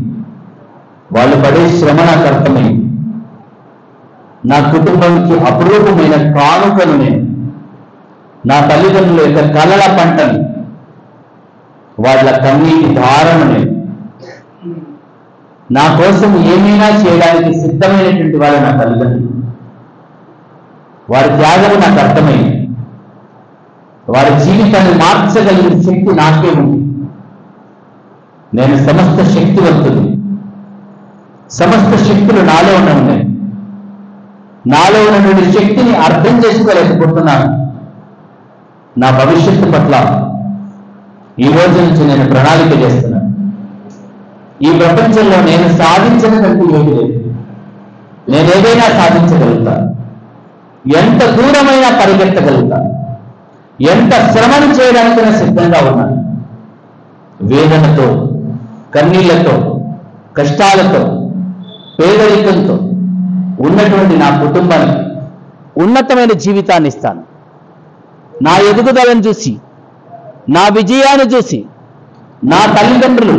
వాళ్ళు పడే శ్రమ నాకు అర్థమైంది. నా కుటుంబానికి అపురూపమైన కానుకను నేను, నా తల్లిదండ్రుల యొక్క కలల పంటను, వాళ్ళ కన్నీటి ధారను నేను, నా కోసం ఏమైనా చేయడానికి సిద్ధమైనటువంటి వాళ్ళు నా తల్లిదండ్రులు. వారి త్యాగం నాకు అర్థమైంది. వారి జీవితాన్ని మార్చగలిగిన శక్తి నాకే ఉంది. నేను సమస్త శక్తివంతుడు. సమస్త శక్తులు నాలో ఉన్నాయి. నాలో ఉన్నటువంటి శక్తిని అర్థం చేసుకోలేకపోతున్నాను. నా భవిష్యత్తు పట్ల ఈ రోజు నుంచి నేను ప్రణాళిక చేస్తున్నాను. ఈ ప్రపంచంలో నేను సాధించదంటూ ఏమీ లేదు. నేను ఏదైనా సాధించగలుగుతాను. ఎంత దూరమైనా పరిగెత్తగలుగుతాను. ఎంత శ్రమను చేయడానికైనా సిద్ధంగా ఉన్నాను. వేదనతో, కన్నీళ్లతో, కష్టాలతో, పేదరికంతో ఉన్నటువంటి నా కుటుంబానికి ఉన్నతమైన జీవితాన్ని ఇస్తాను. నా ఎదుగుదలను చూసి, నా విజయాన్ని చూసి నా తల్లిదండ్రులు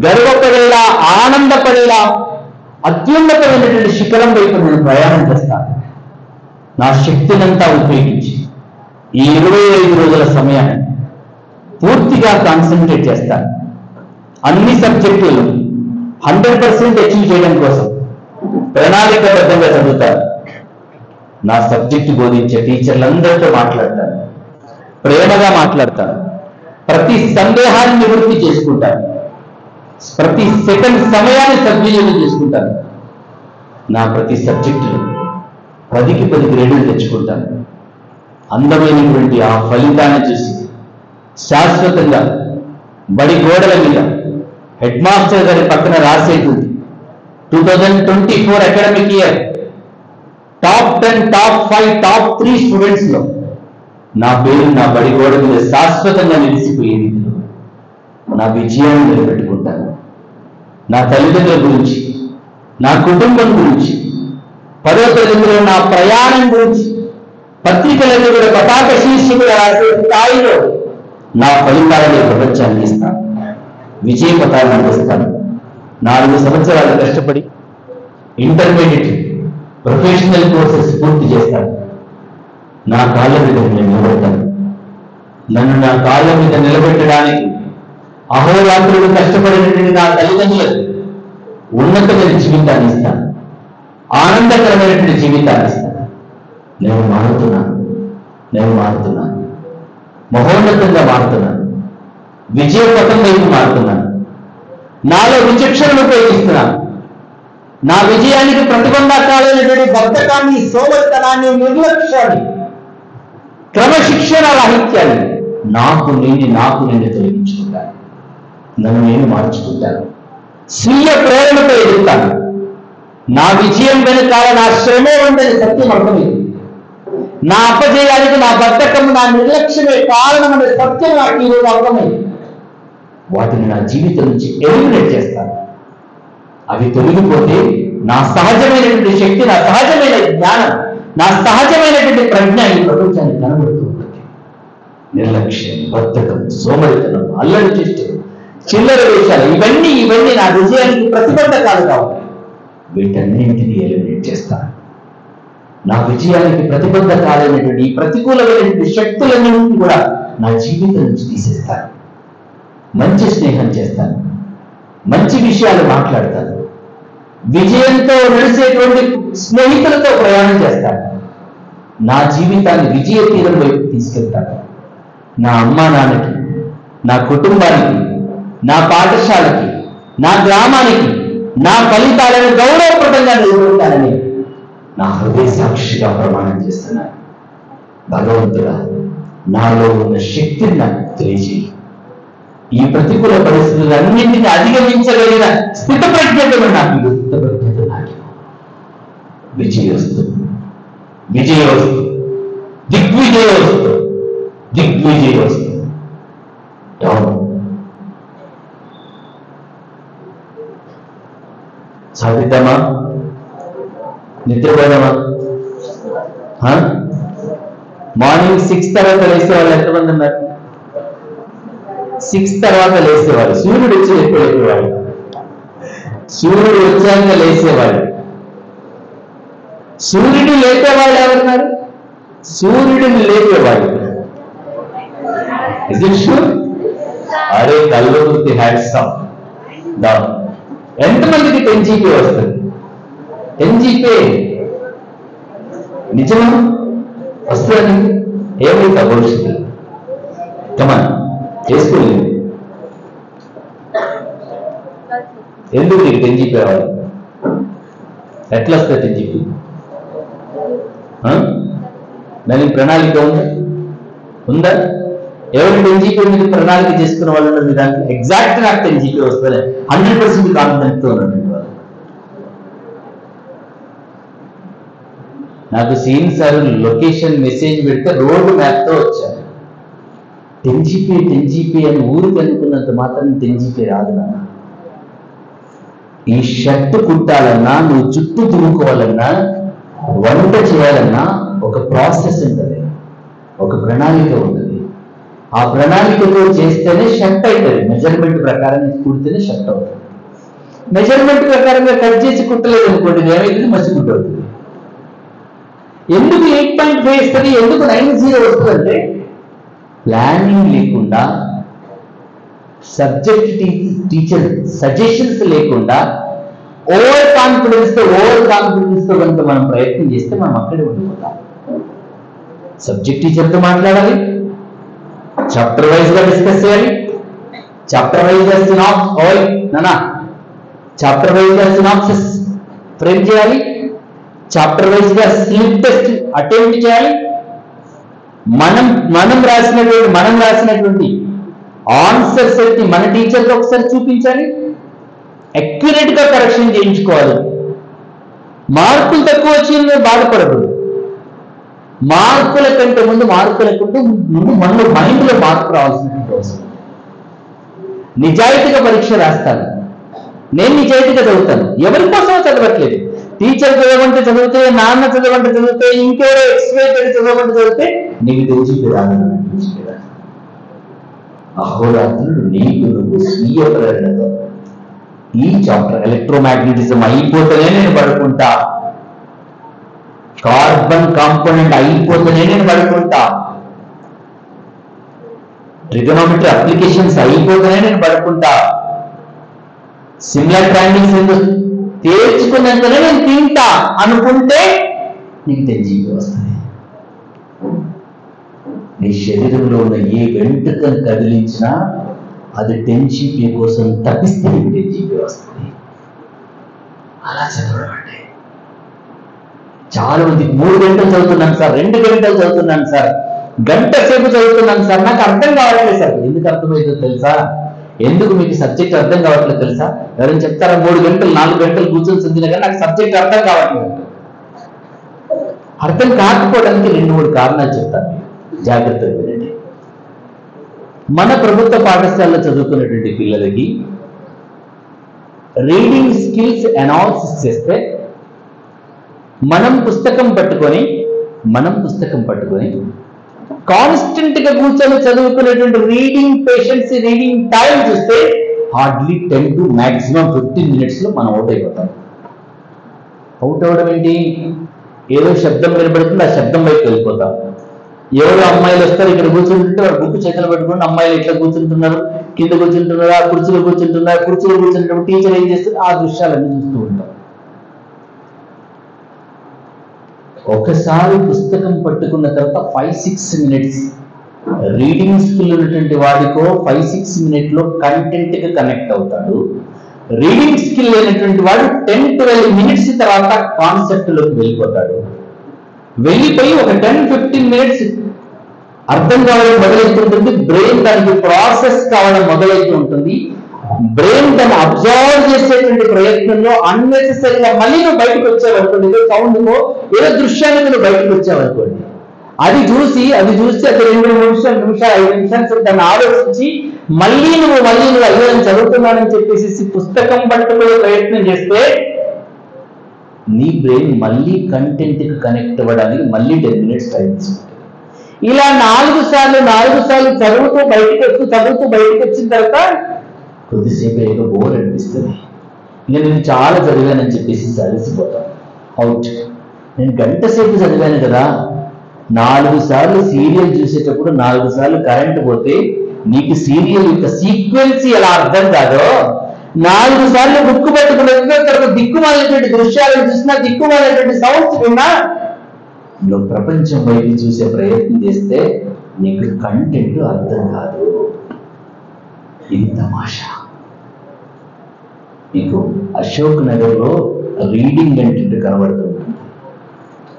గర్వపడేలా, ఆనందపడేలా అత్యున్నతమైనటువంటి శిఖరం వైపు నేను ప్రయాణం చేస్తాను. నా శక్తినంతా ఉపయోగించి ఈ 25 రోజుల సమయాన్ని పూర్తిగా కాన్సన్ట్రేట్ చేస్తాను. అన్ని సబ్జెక్టులను 100% అచీవ్ చేయడం కోసం ప్రణాళికాబద్ధంగా చదువుతాను. నా సబ్జెక్టు బోధించే టీచర్లందరితో మాట్లాడతాను, ప్రేమగా మాట్లాడతాను. ప్రతి సందేహాన్ని నివృత్తి చేసుకుంటాను. ప్రతి సెకండ్ సమయాన్ని సద్వినియోగం చేసుకుంటాను. నా ప్రతి సబ్జెక్టులో 10కి 10 గ్రేడులు తెచ్చుకుంటాను. అందమైనటువంటి ఆ ఫలితాన్ని చూసి శాశ్వతంగా బడి గోడల మీద హెడ్ మాస్టర్ గారి పక్కన రాసేటువంటి 2024 academic year top 10, top 5, top 3 students లో నా పేరు నా బడి గోడ మీద శాశ్వతంగా నిలిచిపోయే రీతిలో నా విజయాన్ని నిలబెట్టుకుంటాను. నా తల్లిదండ్రుల గురించి, నా కుటుంబం గురించి, 10వ తరగతిలో నా ప్రయాణం గురించి పత్రికలన్నీ కూడా పతాక శీర్షికలు రాసే స్థాయిలో నా ఫలితాలను ప్రపంచాన్ని ఇస్తాను, విజయ పతాలను అందిస్తాను. 4 సంవత్సరాలు కష్టపడి ఇంటర్మీడియట్ ప్రొఫెషనల్ కోర్సెస్ పూర్తి చేస్తాను. నా కాళ్ళ మీద నేను నిలబెడతాను. నన్ను నా కాళ్ళ మీద నిలబెట్టడానికి అహోరాత్రులు కష్టపడినటువంటి నా తల్లిదండ్రులకు ఉన్నతమైన జీవితాన్ని ఇస్తాను, ఆనందకరమైనటువంటి జీవితాన్ని ఇస్తాను. నేను మారుతున్నాను, మహోన్నతంగా మారుతున్నాను, విజయ పథం వైపు మారుతున్నాను. నాలో విచక్షణను ఉపయోగిస్తున్నాను. నా విజయానికి ప్రతిబంధకాలైనటువంటి బద్ధకాన్ని, సోమరితనాన్ని, నిర్లక్ష్యాన్ని, క్రమశిక్షణ రాహిత్యాన్ని నాకు నేను తొలగించుకుంటాను. నన్ను నేను మార్చుకుంటాను. స్వీయ ప్రేరణతో ఎదుగుతాను. నా విజయం వెనుకాల నా శ్రమే ఉందని సత్యం అర్థమైంది. నా అపజయానికి నా బద్ధకము, నా నిర్లక్ష్యమే కారణమనే సత్యం నాకు ఈరోజు అర్థమైంది. వాటిని నా జీవితం నుంచి ఎలిమినేట్ చేస్తాను. అవి తొలగిపోతే నా సహజమైనటువంటి శక్తి, నా సహజమైన జ్ఞానం, నా సహజమైనటువంటి ప్రజ్ఞ ఈ ప్రపంచాన్ని కనబడుతూ ఉంటుంది. నిర్లక్ష్యం, బద్ధకం, సోమరితనం, అల్లరి చేష్టలు, చిల్లర వేషాలు ఇవన్నీ నా విజయానికి ప్రతిబంధకాలు కావాలి. వీటన్నింటినీ ఎలిమినేట్ చేస్తాను. నా విజయానికి ప్రతిబంధకాలైనటువంటి ఈ ప్రతికూలమైనటువంటి శక్తులన్నింటినీ కూడా నా జీవితం నుంచి తీసేస్తాను. మంచి స్నేహం చేస్తాను, మంచి విషయాలు మాట్లాడతాను, విజయంతో నడిచేటువంటి స్నేహితులతో ప్రయాణం చేస్తాను. నా జీవితాన్ని విజయ తీరం వైపు తీసుకెళ్తాను. నా అమ్మా నాన్నకి, నా కుటుంబానికి, నా పాఠశాలకి, నా గ్రామానికి నా ఫలితాలను గౌరవప్రదంగా నిలబెడతానని నా హృదయ సాక్షిగా ప్రమాణం చేస్తున్నాను. భగవంతుడా, నాలో ఉన్న శక్తిని నాకు తెలియజేయి. ఈ ప్రతికూల పరిస్థితులన్నింటినీ అధిగమించగలిగిన స్థితప్రజ్ఞతను నాకు విజయోస్తు, విజయోస్తు, దిగ్విజయోస్తు, దిగ్విజయోస్తు. సాధిద్దామా? నిద్రపోదామా? మార్నింగ్ 6 తర్వాత లేసే వాళ్ళు ఎంతమంది ఉన్నారు? 6 తర్వాత లేసేవాళ్ళు. సూర్యుడు వచ్చి ఎప్పుడు లేపేవాళ్ళు? సూర్యుడు వచ్చాక లేసేవాళ్ళు. సూర్యుడు లేపేవాళ్ళు ఎవరున్నారు? సూర్యుడిని లేపేవాళ్ళు. Is it sure? అరే కళ్ళు గుర్తి హ్యాట్స్ ఆఫ్. ఎంతమందికి 10 GPA వస్తుంది? 10 GPA నిజమా? వస్తుంది. ఏమైతే భవిష్యత్తు కమాన్ చేసుకోలేదు. ఎందుకు నీకు 10 GPA రావాలి? ఎట్లా వస్తుంది 10 GPA? దానికి ప్రణాళిక ఉందా? ఎవరు 10 GPA మీద ప్రణాళిక చేసుకున్న వాళ్ళు ఉన్నారు మీ దాంట్లో? ఎగ్జాక్ట్ నాకు 10 GPA వస్తుంది 100% కాన్ఫిడెన్స్ తో ఉన్నటువంటి వాళ్ళు. నాకు సీన్ సార్ లొకేషన్ మెసేజ్ పెడితే రోడ్డు మ్యాప్ తో వచ్చాను. 10 GPA అని ఊరికి అనుకున్నంత మాత్రం 10 GPA రాదు నాన్న. ఈ షర్ట్ కుట్టాలన్నా, నువ్వు చుట్టూ దురుకోవాలన్నా, వంట చేయాలన్నా ఒక ప్రాసెస్ ఉంటుంది, ఒక ప్రణాళిక ఉంటుంది. ఆ ప్రణాళికతో చేస్తేనే షర్ట్ అవుతుంది. మెజర్మెంట్ ప్రకారం కుడితేనే షర్ట్ అవుతుంది. మెజర్మెంట్ ప్రకారంగా కట్ చేసి కుట్టలేదు అనుకోండి, ఏమైతుంది? మసి కుట్ట అవుతుంది. ఎందుకు 8.5 వస్తుంది, ఎందుకు 9.0 వస్తుందంటే ప్లానింగ్ లేకుండా, సబ్జెక్ట్ టీచర్ సజెషన్స్ లేకుండా, ఓవర్ కాన్ఫిడెన్స్ తో కనుక మనం ప్రయత్నం చేస్తే మనం అక్కడే ఉండిపోతాం. సబ్జెక్ట్ టీచర్తో మాట్లాడాలి, చాప్టర్ వైజ్ గా డిస్కస్ చేయాలి, చాప్టర్ వైజ్ గా చాప్టర్ వైజ్ గా సినాప్సిస్ ఫ్రేమ్ చేయాలి, చాప్టర్ వైజ్ గా స్లిప్ టెస్ట్ అటెంప్ట్ చేయాలి. మనం రాసినటువంటి ఆన్సర్స్ ని మన టీచర్కి ఒకసారి చూపించాలి, అక్యురేట్ గా కరెక్షన్ చేయించుకోవాలి. మార్కులు తక్కువ వచ్చిందో బాధపడదు, మార్కుల కంటే ముందు మనలో మైండ్ లో మార్పు రావాల్సినటువంటి అవసరం. నిజాయితీగా పరీక్ష రాస్తాను, నేను నిజాయితీగా చదువుతాను, ఎవరి కోసం చదవట్లేదు. టీచర్ చదవమంటే చదివితే, నాన్న చదవమంటే చదివితే, ఇంకెవరో ఎక్స్పైర్ చదవమంటే చదివితే నీకు తెలిసిపోయాను. అహోరాత్రులు నీకు నువ్వు స్వీయ ప్రేరణతో ఈ చాప్టర్ ఎలక్ట్రోమాగ్నెటిజం అయిపోతేనే నేను పడుకుంటా, కార్బన్ కాంపోనెంట్ అయిపోతేనే నేను పడుకుంటా, ట్రిగనోమెట్రీ అప్లికేషన్స్ అయిపోతేనే నేను పడుకుంటా, సిమిలర్ ట్రయాంగిల్స్ తేల్చుకున్నంతనే నేను తింటా అనుకుంటే నీకు టెన్షన్ వస్తుంది. నీ శరీరంలో ఉన్న ఏ వెంట్రుకను కదిలించినా అది టెన్షిపీ కోసం తప్పిస్తే నీకు టెన్షిపీ వస్తుంది. అలా చదవడం అంటే చాలా మంది 3 గంటలు చదువుతున్నాను సార్, 2 గంటలు చదువుతున్నాను సార్, గంట సేపు చదువుతున్నాను సార్, నాకు అర్థం కావట్లేదు సార్. ఎందుకు అర్థమవుతుందో తెలుసా? ఎందుకు మీకు సబ్జెక్ట్ అర్థం కావట్లేదు తెలుసా? ఎవరైనా చెప్తారా 3 గంటలు 4 గంటలు కూర్చొని చదివినా కానీ నాకు సబ్జెక్ట్ అర్థం కావట్లేదు. అర్థం కాకపోవడానికి 2-3 కారణాలు చెప్తాను, జాగ్రత్తగా వినండి. మన ప్రభుత్వ పాఠశాలలో చదువుకునేటువంటి పిల్లలకి రీడింగ్ స్కిల్స్ అనాలిసిస్ చేస్తే మనం పుస్తకం పట్టుకొని కాన్స్టెంట్ గా కూర్చొని చదువుకునేటువంటి రీడింగ్ పేషెన్స్, రీడింగ్ టైం చూస్తే హార్డ్లీ 10 to maximum 15 minutes లో మనం అవుట్ అయిపోతాం. అవుట్ అవడం ఏంటి? ఏదో శబ్దం వినబడుతుంది, ఆ శబ్దం వైపు వెళ్ళిపోతాం. ఎవరో అమ్మాయిలు వస్తారు, ఇక్కడ కూర్చుంటుంటే వాడు బుక్ చేతులు పెట్టుకుని అమ్మాయిలు ఇట్లా కూర్చుంటున్నారు, కింద కూర్చుంటున్నారు, ఆ కుర్చీలో కూర్చుంటున్నప్పుడు టీచర్ ఏం చేస్తారు, ఆ దృశ్యాలన్నీ చూస్తూ ఉంటాం. ఒకసారి పుస్తకం పట్టుకున్న తర్వాత 5-6 minutes రీడింగ్ స్కిల్ ఉన్నటువంటి వాడికో 5-6 minutes లో కంటెంట్ కి కనెక్ట్ అవుతాడు. రీడింగ్ స్కిల్ లేనటువంటి వాడు 10-12 minutes తర్వాత కాన్సెప్ట్ లోకి వెళ్ళిపోతాడు. వెళ్ళిపోయి ఒక 10-15 minutes అర్థం కావడం మొదలవుతుంటుంది, బ్రెయిన్ దానికి ప్రాసెస్ కావడం మొదలవుతూ ఉంటుంది. బ్రెయిన్ దాన్ని అబ్జర్వ్ చేసేటువంటి ప్రయత్నంలో అన్నెసెసరీగా మళ్ళీ నువ్వు బయటకు వచ్చావనుకోండి, ఏదో సౌండ్ ఏదో దృశ్యాన్ని నువ్వు బయటకు వచ్చావనుకోండి, అది చూసి అది 2 నిమిషాలు 5 నిమిషాలు దాన్ని ఆలోచించి మళ్ళీ నువ్వు అయ్యో నేను చదువుతున్నానని చెప్పేసి పుస్తకం పట్టుకునే ప్రయత్నం చేస్తే నీ బ్రెయిన్ మళ్ళీ కంటెంట్ కి కనెక్ట్ అవ్వడానికి మళ్ళీ 10 minutes టైం తీసుకుంటుంది. ఇలా 4 సార్లు చదువుతూ బయటకు వచ్చిన తర్వాత కొద్దిసేపు ఏదో బోర్ అనిపిస్తుంది. ఇంకా నేను చాలా చదివానని చెప్పేసి అలసిపోతాను, అవుట్. నేను గంట సేపు చదివాను కదా, 4 సార్లు సీరియల్ చూసేటప్పుడు 4 సార్లు కరెంట్ పోతే నీకు సీరియల్ యొక్క సీక్వెన్స్ ఎలా అర్థం కాదో, 4 సార్లు బుక్ పట్టుకున్న తర్వాత దిక్కుమాలినటువంటి దృశ్యాలను చూసినా, దిక్కుమాలినటువంటి సౌండ్స్ విన్నా, నువ్వు ప్రపంచం వైపు చూసే ప్రయత్నం చేస్తే నీకు కంటెంట్ అర్థం కాదు. ఇది తమాషా. మీకు అశోక్ నగర్లో రీడింగ్ కంటెంట్ కనబడుతుంది.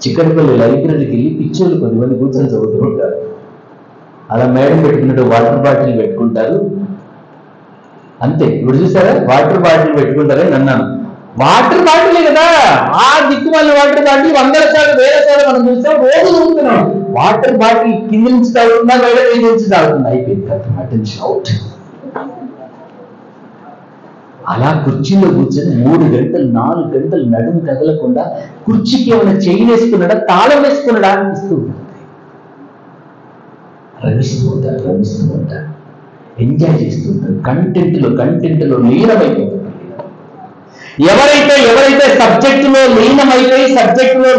చిక్కడపల్లి లైబ్రరీకి వెళ్ళి పిచ్చోళ్ళు 10 మంది కూర్చొని చదువుతూ ఉంటారు. అలా మేడం పెట్టుకున్నట్టు వాటర్ బాటిల్ పెట్టుకుంటారు, అంతే. ఇప్పుడు చూసారా, వాటర్ బాటిల్ పెట్టుకుంటారని అన్నాను. వాటర్ బాటిలే కదా, ఆ దిక్కుమాలి వాటర్ బాటిల్ 100 సార్లు 1000 సార్లు మనం చూస్తాం, రోజు చూస్తున్నాం. వాటర్ బాటిల్ కింద నుంచి తాగుతుందా, బయట నుంచి తాగుతుందా, అయిపోయింది కదా, అటెన్షన్ అవుట్. అలా కుర్చీలో కూర్చొని 3 గంటలు 4 గంటలు నడుము కదలకుండా కుర్చీకి ఏమైనా చైన్ వేసుకున్నాడా, తాళం వేసుకున్నాడా అనిపిస్తూ ఉంటుంది. రమిస్తూ ఉంటారు, ఎంజాయ్ చేస్తూ ఉంటారు, కంటెంట్లో లీనమైపోతుంది. ఎవరైతే సబ్జెక్టులో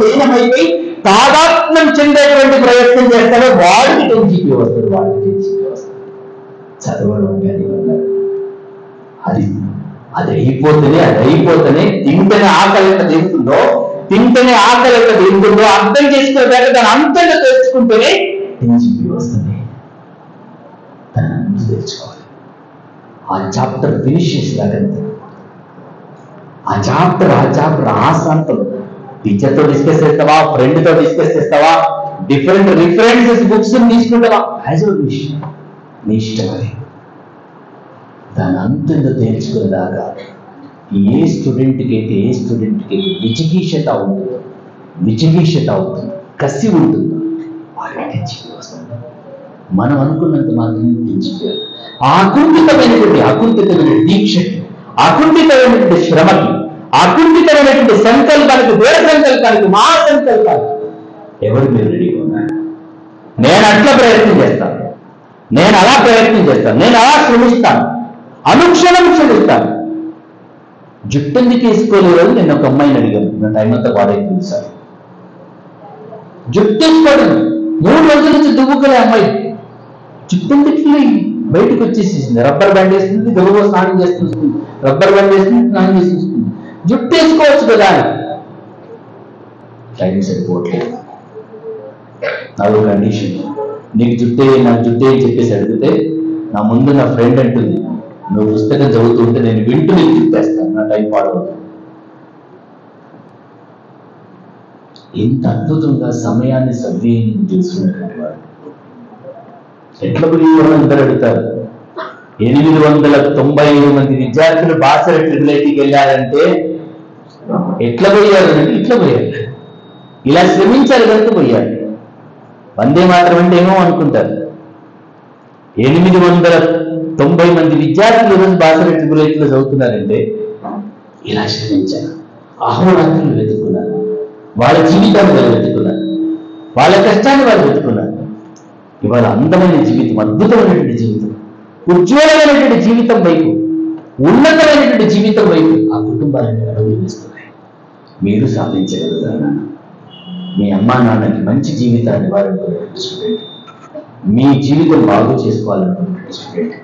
లీనమైపోయి తాదాత్మ్యం చెందేటువంటి ప్రయత్నం చేస్తాడో వాడికి టెన్షిపీ వస్తుంది. చదవడం కానీ అది అయిపోతేనే తింటనే ఆకలి ఎంత తీరుతుందో అర్థం చేసుకునే దాకా దాన్ని అంతంగా తెలుసుకుంటేనే టెన్షిపీ వస్తుంది. దాన్ని తెలుసుకోవాలి. ఆ చాప్టర్ ఫినిష్ చేసేదాకంతే. ఆ చాప్టర్ ఆ శాంతం టీచర్తో డిస్కస్ చేస్తావా, ఫ్రెండ్తో డిస్కస్ చేస్తావా, డిఫరెంట్ రిఫరెన్సెస్ బుక్స్ తీసుకుంటావా యాజ్ యువర్ విష్, నీ ఇష్టం అది. దాని అంతంగా తేల్చుకునేదాకా ఏ స్టూడెంట్కి అయితే విజిగీషత అవుతుంది, కసి ఉంటుంది, వాడికి వస్తుంది. మనం అనుకున్నంత మాత్రం తెచ్చిపోయారు. అకుంఠితమైన దీక్షకి, అకుంఠితమైనటువంటి శ్రమకి, అకుంఠితమైనటువంటి సంకల్పానికి, వేరే సంకల్పానికి, మా సంకల్పానికి ఎవరు మీరు రెడీగా ఉన్నారు? నేను అట్లా ప్రయత్నం చేస్తాను, నేను అలా ప్రయత్నం చేస్తాను, నేను అలా శ్రమిస్తాను, అనుక్షణం శ్రమిస్తాను. జుట్టెందుకు వేసుకోలేదు? నేను ఒక అమ్మాయిని అడిగాను, నా టైం అంతా పాడైంది సార్. జుట్టు వేసుకోవడం 3 రోజుల నుంచి దువ్వుకునే అమ్మాయి జుట్టెందుకు బయటకు వచ్చేసేసింది. రబ్బర్ బ్యాండ్ వేస్తుంది, గబగబా స్నానం చేస్తుంది, రబ్బర్ బ్యాండ్ వేస్తుంది, స్నానం చేస్తుంది. జుట్టు వేసుకోవచ్చు కదా అని. టైం సరిపోవట్లేదు. నాకు కండిషన్, నీకు నాకు జుట్టే అని చెప్పేసి అడిగితే నా ముందు నా ఫ్రెండ్ అంటుంది, నువ్వు పుస్తకం చదువుతుంటే నేను వింటూ నీకు చెప్పేస్తాను, నా టైం పాడవద్దు. ఎంత అద్భుతంగా సమయాన్ని సద్వినియోగం చేసుకున్నటువంటి వాడు. ఎట్లా పోయి అందరూ అడుగుతారు. 895 మంది విద్యార్థులు బాసర ట్రిపుల్ వెళ్ళారంటే ఎట్లా పోయారు అంటే ఇట్లా పోయారు, ఇలా శ్రమించారు కనుక పోయారు. వందే మాత్రం అంటే ఏమో అనుకుంటారు. 890 మంది విద్యార్థులు ఈరోజు బాసర ట్రిపుల్ చదువుతున్నారంటే ఇలా శ్రమించారు, అహోరాత్రులు వెతుకున్నారు, వాళ్ళ జీవితాన్ని వాళ్ళు వెతుకున్నారు, వాళ్ళ కష్టాన్ని వాళ్ళు వెతుకున్నారు. ఇవాళ అందమైన జీవితం, అద్భుతమైనటువంటి జీవితం, ఉజ్వలమైనటువంటి జీవితం వైపు, ఉన్నతమైనటువంటి జీవితం వైపు ఆ కుటుంబాలను అడుగులు వేస్తున్నాయి. మీరు సాధించగలుగుతారా? మీ అమ్మా నాన్నకి మంచి జీవితాన్ని వారనుకున్నటువంటి స్టూడెంట్, మీ జీవితం బాగు చేసుకోవాలనుకున్నటువంటి స్టూడెంట్,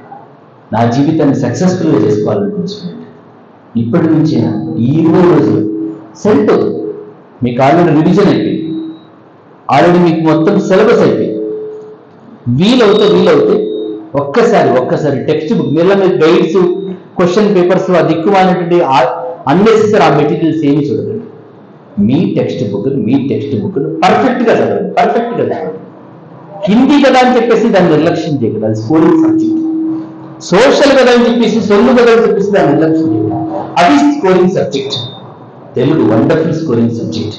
నా జీవితాన్ని సక్సెస్ఫుల్గా చేసుకోవాలనుకున్న స్టూడెంట్, ఇప్పటి నుంచే ఈ 20 రోజులు సరిపోదు. మీకు ఆల్రెడీ రివిజన్ అయిపోయింది, ఆల్రెడీ మీకు మొత్తం సిలబస్ అయిపోయింది. వీలవుతే ఒక్కసారి టెక్స్ట్ బుక్ మీరు గైడ్స్, క్వశ్చన్ పేపర్స్, ఆ దిక్కుమాలినటువంటి అన్నెసెసరీ ఆ మెటీరియల్స్ ఏమి చూడకండి. మీ టెక్స్ట్ బుక్ పర్ఫెక్ట్గా చదవండి. హిందీ కదా అని చెప్పేసి దాన్ని నిర్లక్ష్యం చేయకండి, అది స్కోరింగ్ సబ్జెక్ట్. సోషల్ కదా అని చెప్పేసి, సొల్లు కదా అని చెప్పేసి దాన్ని నిర్లక్ష్యం చేయకండి, అది scoring subject. Telugu wonderful scoring subject.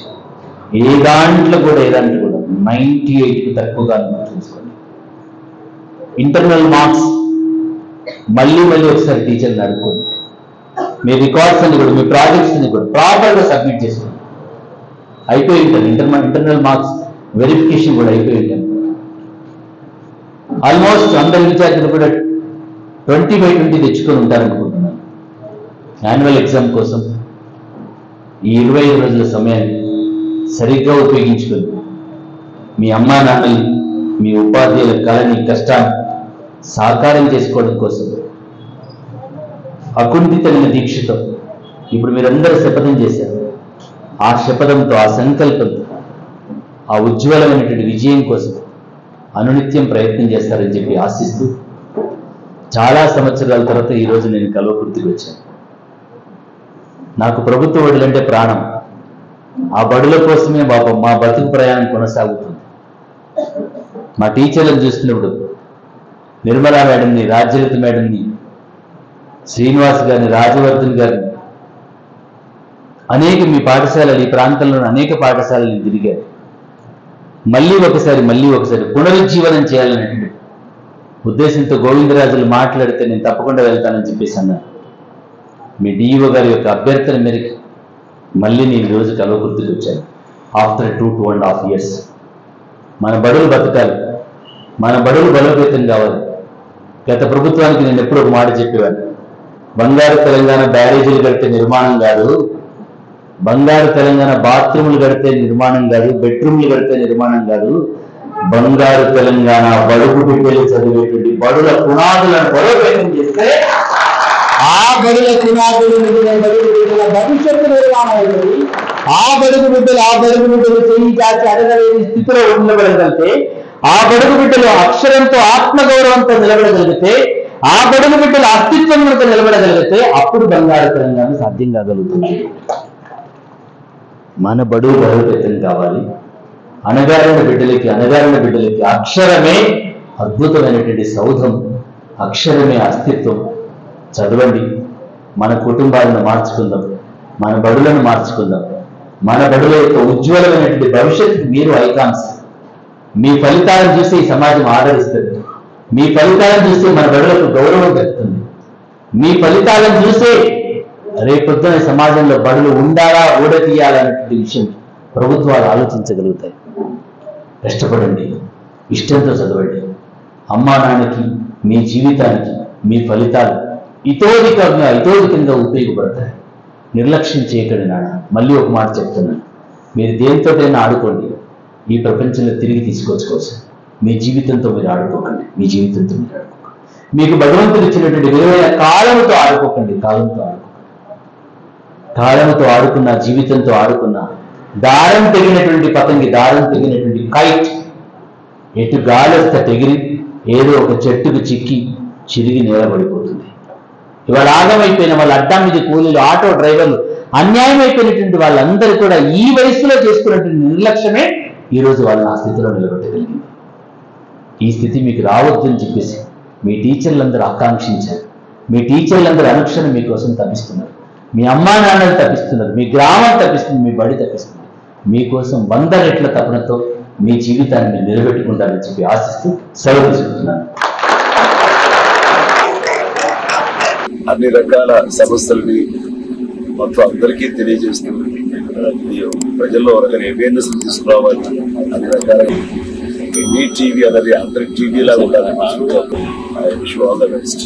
ఏ దాంట్లో కూడా 98కు తక్కువగా చూసుకోండి. ఇంటర్నల్ మార్క్స్ మళ్ళీ ఒకసారి టీచర్ని అడుక్కోండి. మీ రికార్డ్స్ అన్ని కూడా, మీ ప్రాజెక్ట్స్ అన్ని కూడా ప్రాపర్గా సబ్మిట్ చేసుకోండి. అయిపోయి ఉంటాను, ఇంటర్నల్ మార్క్స్ వెరిఫికేషన్ కూడా అయిపోయి ఉంటాను. ఆల్మోస్ట్ అందరి విద్యార్థులు కూడా 20/20 తెచ్చుకొని ఉంటారనుకుంటున్నాను. యాన్యువల్ ఎగ్జామ్ కోసం ఈ 25 రోజుల సమయాన్ని సరిగ్గా ఉపయోగించుకొని మీ అమ్మా నాన్నని, మీ ఉపాధ్యాయుల కళని, కష్టాన్ని సాకారం చేసుకోవడం కోసం అకుంఠితమైన దీక్షతో ఇప్పుడు మీరందరూ శపథం చేశారు. ఆ శపథంతో, ఆ సంకల్పంతో, ఆ ఉజ్వలమైనటువంటి విజయం కోసం అనునిత్యం ప్రయత్నం చేస్తారని చెప్పి ఆశిస్తూ, చాలా సంవత్సరాల తర్వాత ఈరోజు నేను కల్వకుర్తికి వచ్చాను. నాకు ప్రభుత్వ బడులంటే ప్రాణం. ఆ బడుల కోసమే మా బతుకు ప్రయాణం కొనసాగుతుంది. మా టీచర్లను చూస్తున్నప్పుడు నిర్మలా మేడంని, రాజ్యలత మేడంని, శ్రీనివాస్ గారిని, రాజవర్ధన్ గారిని, అనేక మీ పాఠశాలలు, ఈ ప్రాంతంలోని అనేక పాఠశాలలు తిరిగారు. మళ్ళీ ఒకసారి పునరుజ్జీవనం చేయాలనేటువంటి ఉద్దేశంతో గోవిందరాజులు మాట్లాడితే నేను తప్పకుండా వెళ్తానని చెప్పేసి అన్నారు. మీ డిఈఓ గారి యొక్క అభ్యర్థన మేరకు మళ్ళీ నేను ఈరోజు కల్వకుర్తికి వచ్చాను. ఆఫ్టర్ 2.5 years మన బడులు బతకాలి, మన బడులు బలోపేతం కావాలి. గత ప్రభుత్వానికి నేను ఎప్పుడు ఒక మాట చెప్పేవాను, బంగారు తెలంగాణ బ్యారేజీలు కడితే నిర్మాణం కాదు, బంగారు తెలంగాణ బాత్రూములు కడితే నిర్మాణం కాదు, బెడ్రూమ్లు కడితే నిర్మాణం కాదు, బంగారు తెలంగాణ బడుగు బిడ్డలు చదివేటువంటి బడుల పునాదులను బలోపేతం చేస్తే ఆ బడుల పునాదులు భవిష్యత్తు నిర్మాణం అవుతుంది. ఆ బడుగు బిడ్డలు చేయి చాచి అడగలేని స్థితిలో ఉండబడగలిగితే, ఆ బడుగు బిడ్డలు అక్షరంతో, ఆత్మగౌరవంతో నిలబడగలిగితే, ఆ బడుగు బిడ్డల అస్తిత్వంతో నిలబడగలిగితే అప్పుడు బంగారు తెలంగాణ సాధ్యం కాగలుగుతుంది. మన బడుగు బలోపేతం కావాలి. అణగారిన బిడ్డలకి అక్షరమే అద్భుతమైనటువంటి సౌధం, అక్షరమే అస్తిత్వం. చదవండి, మన కుటుంబాలను మార్చుకుందాం, మన బడులను మార్చుకుందాం. మన బడుల యొక్క ఉజ్వలమైనటువంటి భవిష్యత్తు మీరు ఐకాన్స్. మీ ఫలితాలను చూసి ఈ సమాజం ఆదరిస్తుంది. మీ ఫలితాలను చూసి మన బడులకు గౌరవం దక్కుతుంది. మీ ఫలితాలను చూసే రేపొద్దున సమాజంలో బడులు ఉండాలా ఊడతీయాలన్నటువంటి విషయం ప్రభుత్వాలు ఆలోచించగలుగుతాయి. కష్టపడండి, ఇష్టంతో చదవండి. అమ్మా నాన్నకి, మీ జీవితానికి, మీ ఫలితాలు ఇతోధికంగా ఉపయోగపడతాయి. నిర్లక్ష్యం చేయకండి నాన్న. మళ్ళీ ఒక మాట చెప్తున్నాను, మీరు దేనితోటైనా ఆడుకోండి, ఈ ప్రపంచంలో తిరిగి తీసుకొచ్చుకోవచ్చు. మీ జీవితంతో మీరు ఆడుకోకండి. మీకు భగవంతుడు ఇచ్చినటువంటి విలువైన కాలంతో ఆడుకోకండి. కాలంతో ఆడుకున్న, జీవితంతో ఆడుకున్న దారం తెగినటువంటి పతంగి, దారం తెగినటువంటి కైట్ ఎటు గాలి వస్తే తెగిరి ఏదో ఒక చెట్టుకు చిక్కి చిరిగి నేలబడిపోతుంది. ఇవాళ ఆగమైపోయిన వాళ్ళ అడ్డా మీద కూలీలు, ఆటో డ్రైవర్లు, అన్యాయం అయిపోయినటువంటి వాళ్ళందరూ కూడా ఈ వయసులో చేసుకున్నటువంటి నిర్లక్ష్యమే ఈరోజు వాళ్ళని ఆ స్థితిలో నిలబెట్టగలిగింది. ఈ స్థితి మీకు రావద్దని చెప్పేసి మీ టీచర్లందరూ ఆకాంక్షించారు. మీ టీచర్లందరూ అనుక్షణం మీకోసం తప్పిస్తున్నారు. మీ అమ్మా నాన్నలు తప్పిస్తున్నారు. మీ గ్రామం తప్పిస్తుంది. మీ బడి తప్పిస్తుంది. మీకోసం 100 రెట్ల తపనతో మీ జీవితాన్ని మీరు నిలబెట్టుకుంటారని చెప్పి ఆశిస్తూ సెలవు తీసుకుంటున్నాను. అన్ని రకాల సమస్యలని మొత్తం అందరికీ తెలియజేస్తూ ప్రజల్లో రకమైన అవేర్నెస్ తీసుకురావాలి. అన్ని రకాల మీ టీవీ అనేది అందరికి టీవీ లాగా ఉండాలని I wish you all the best.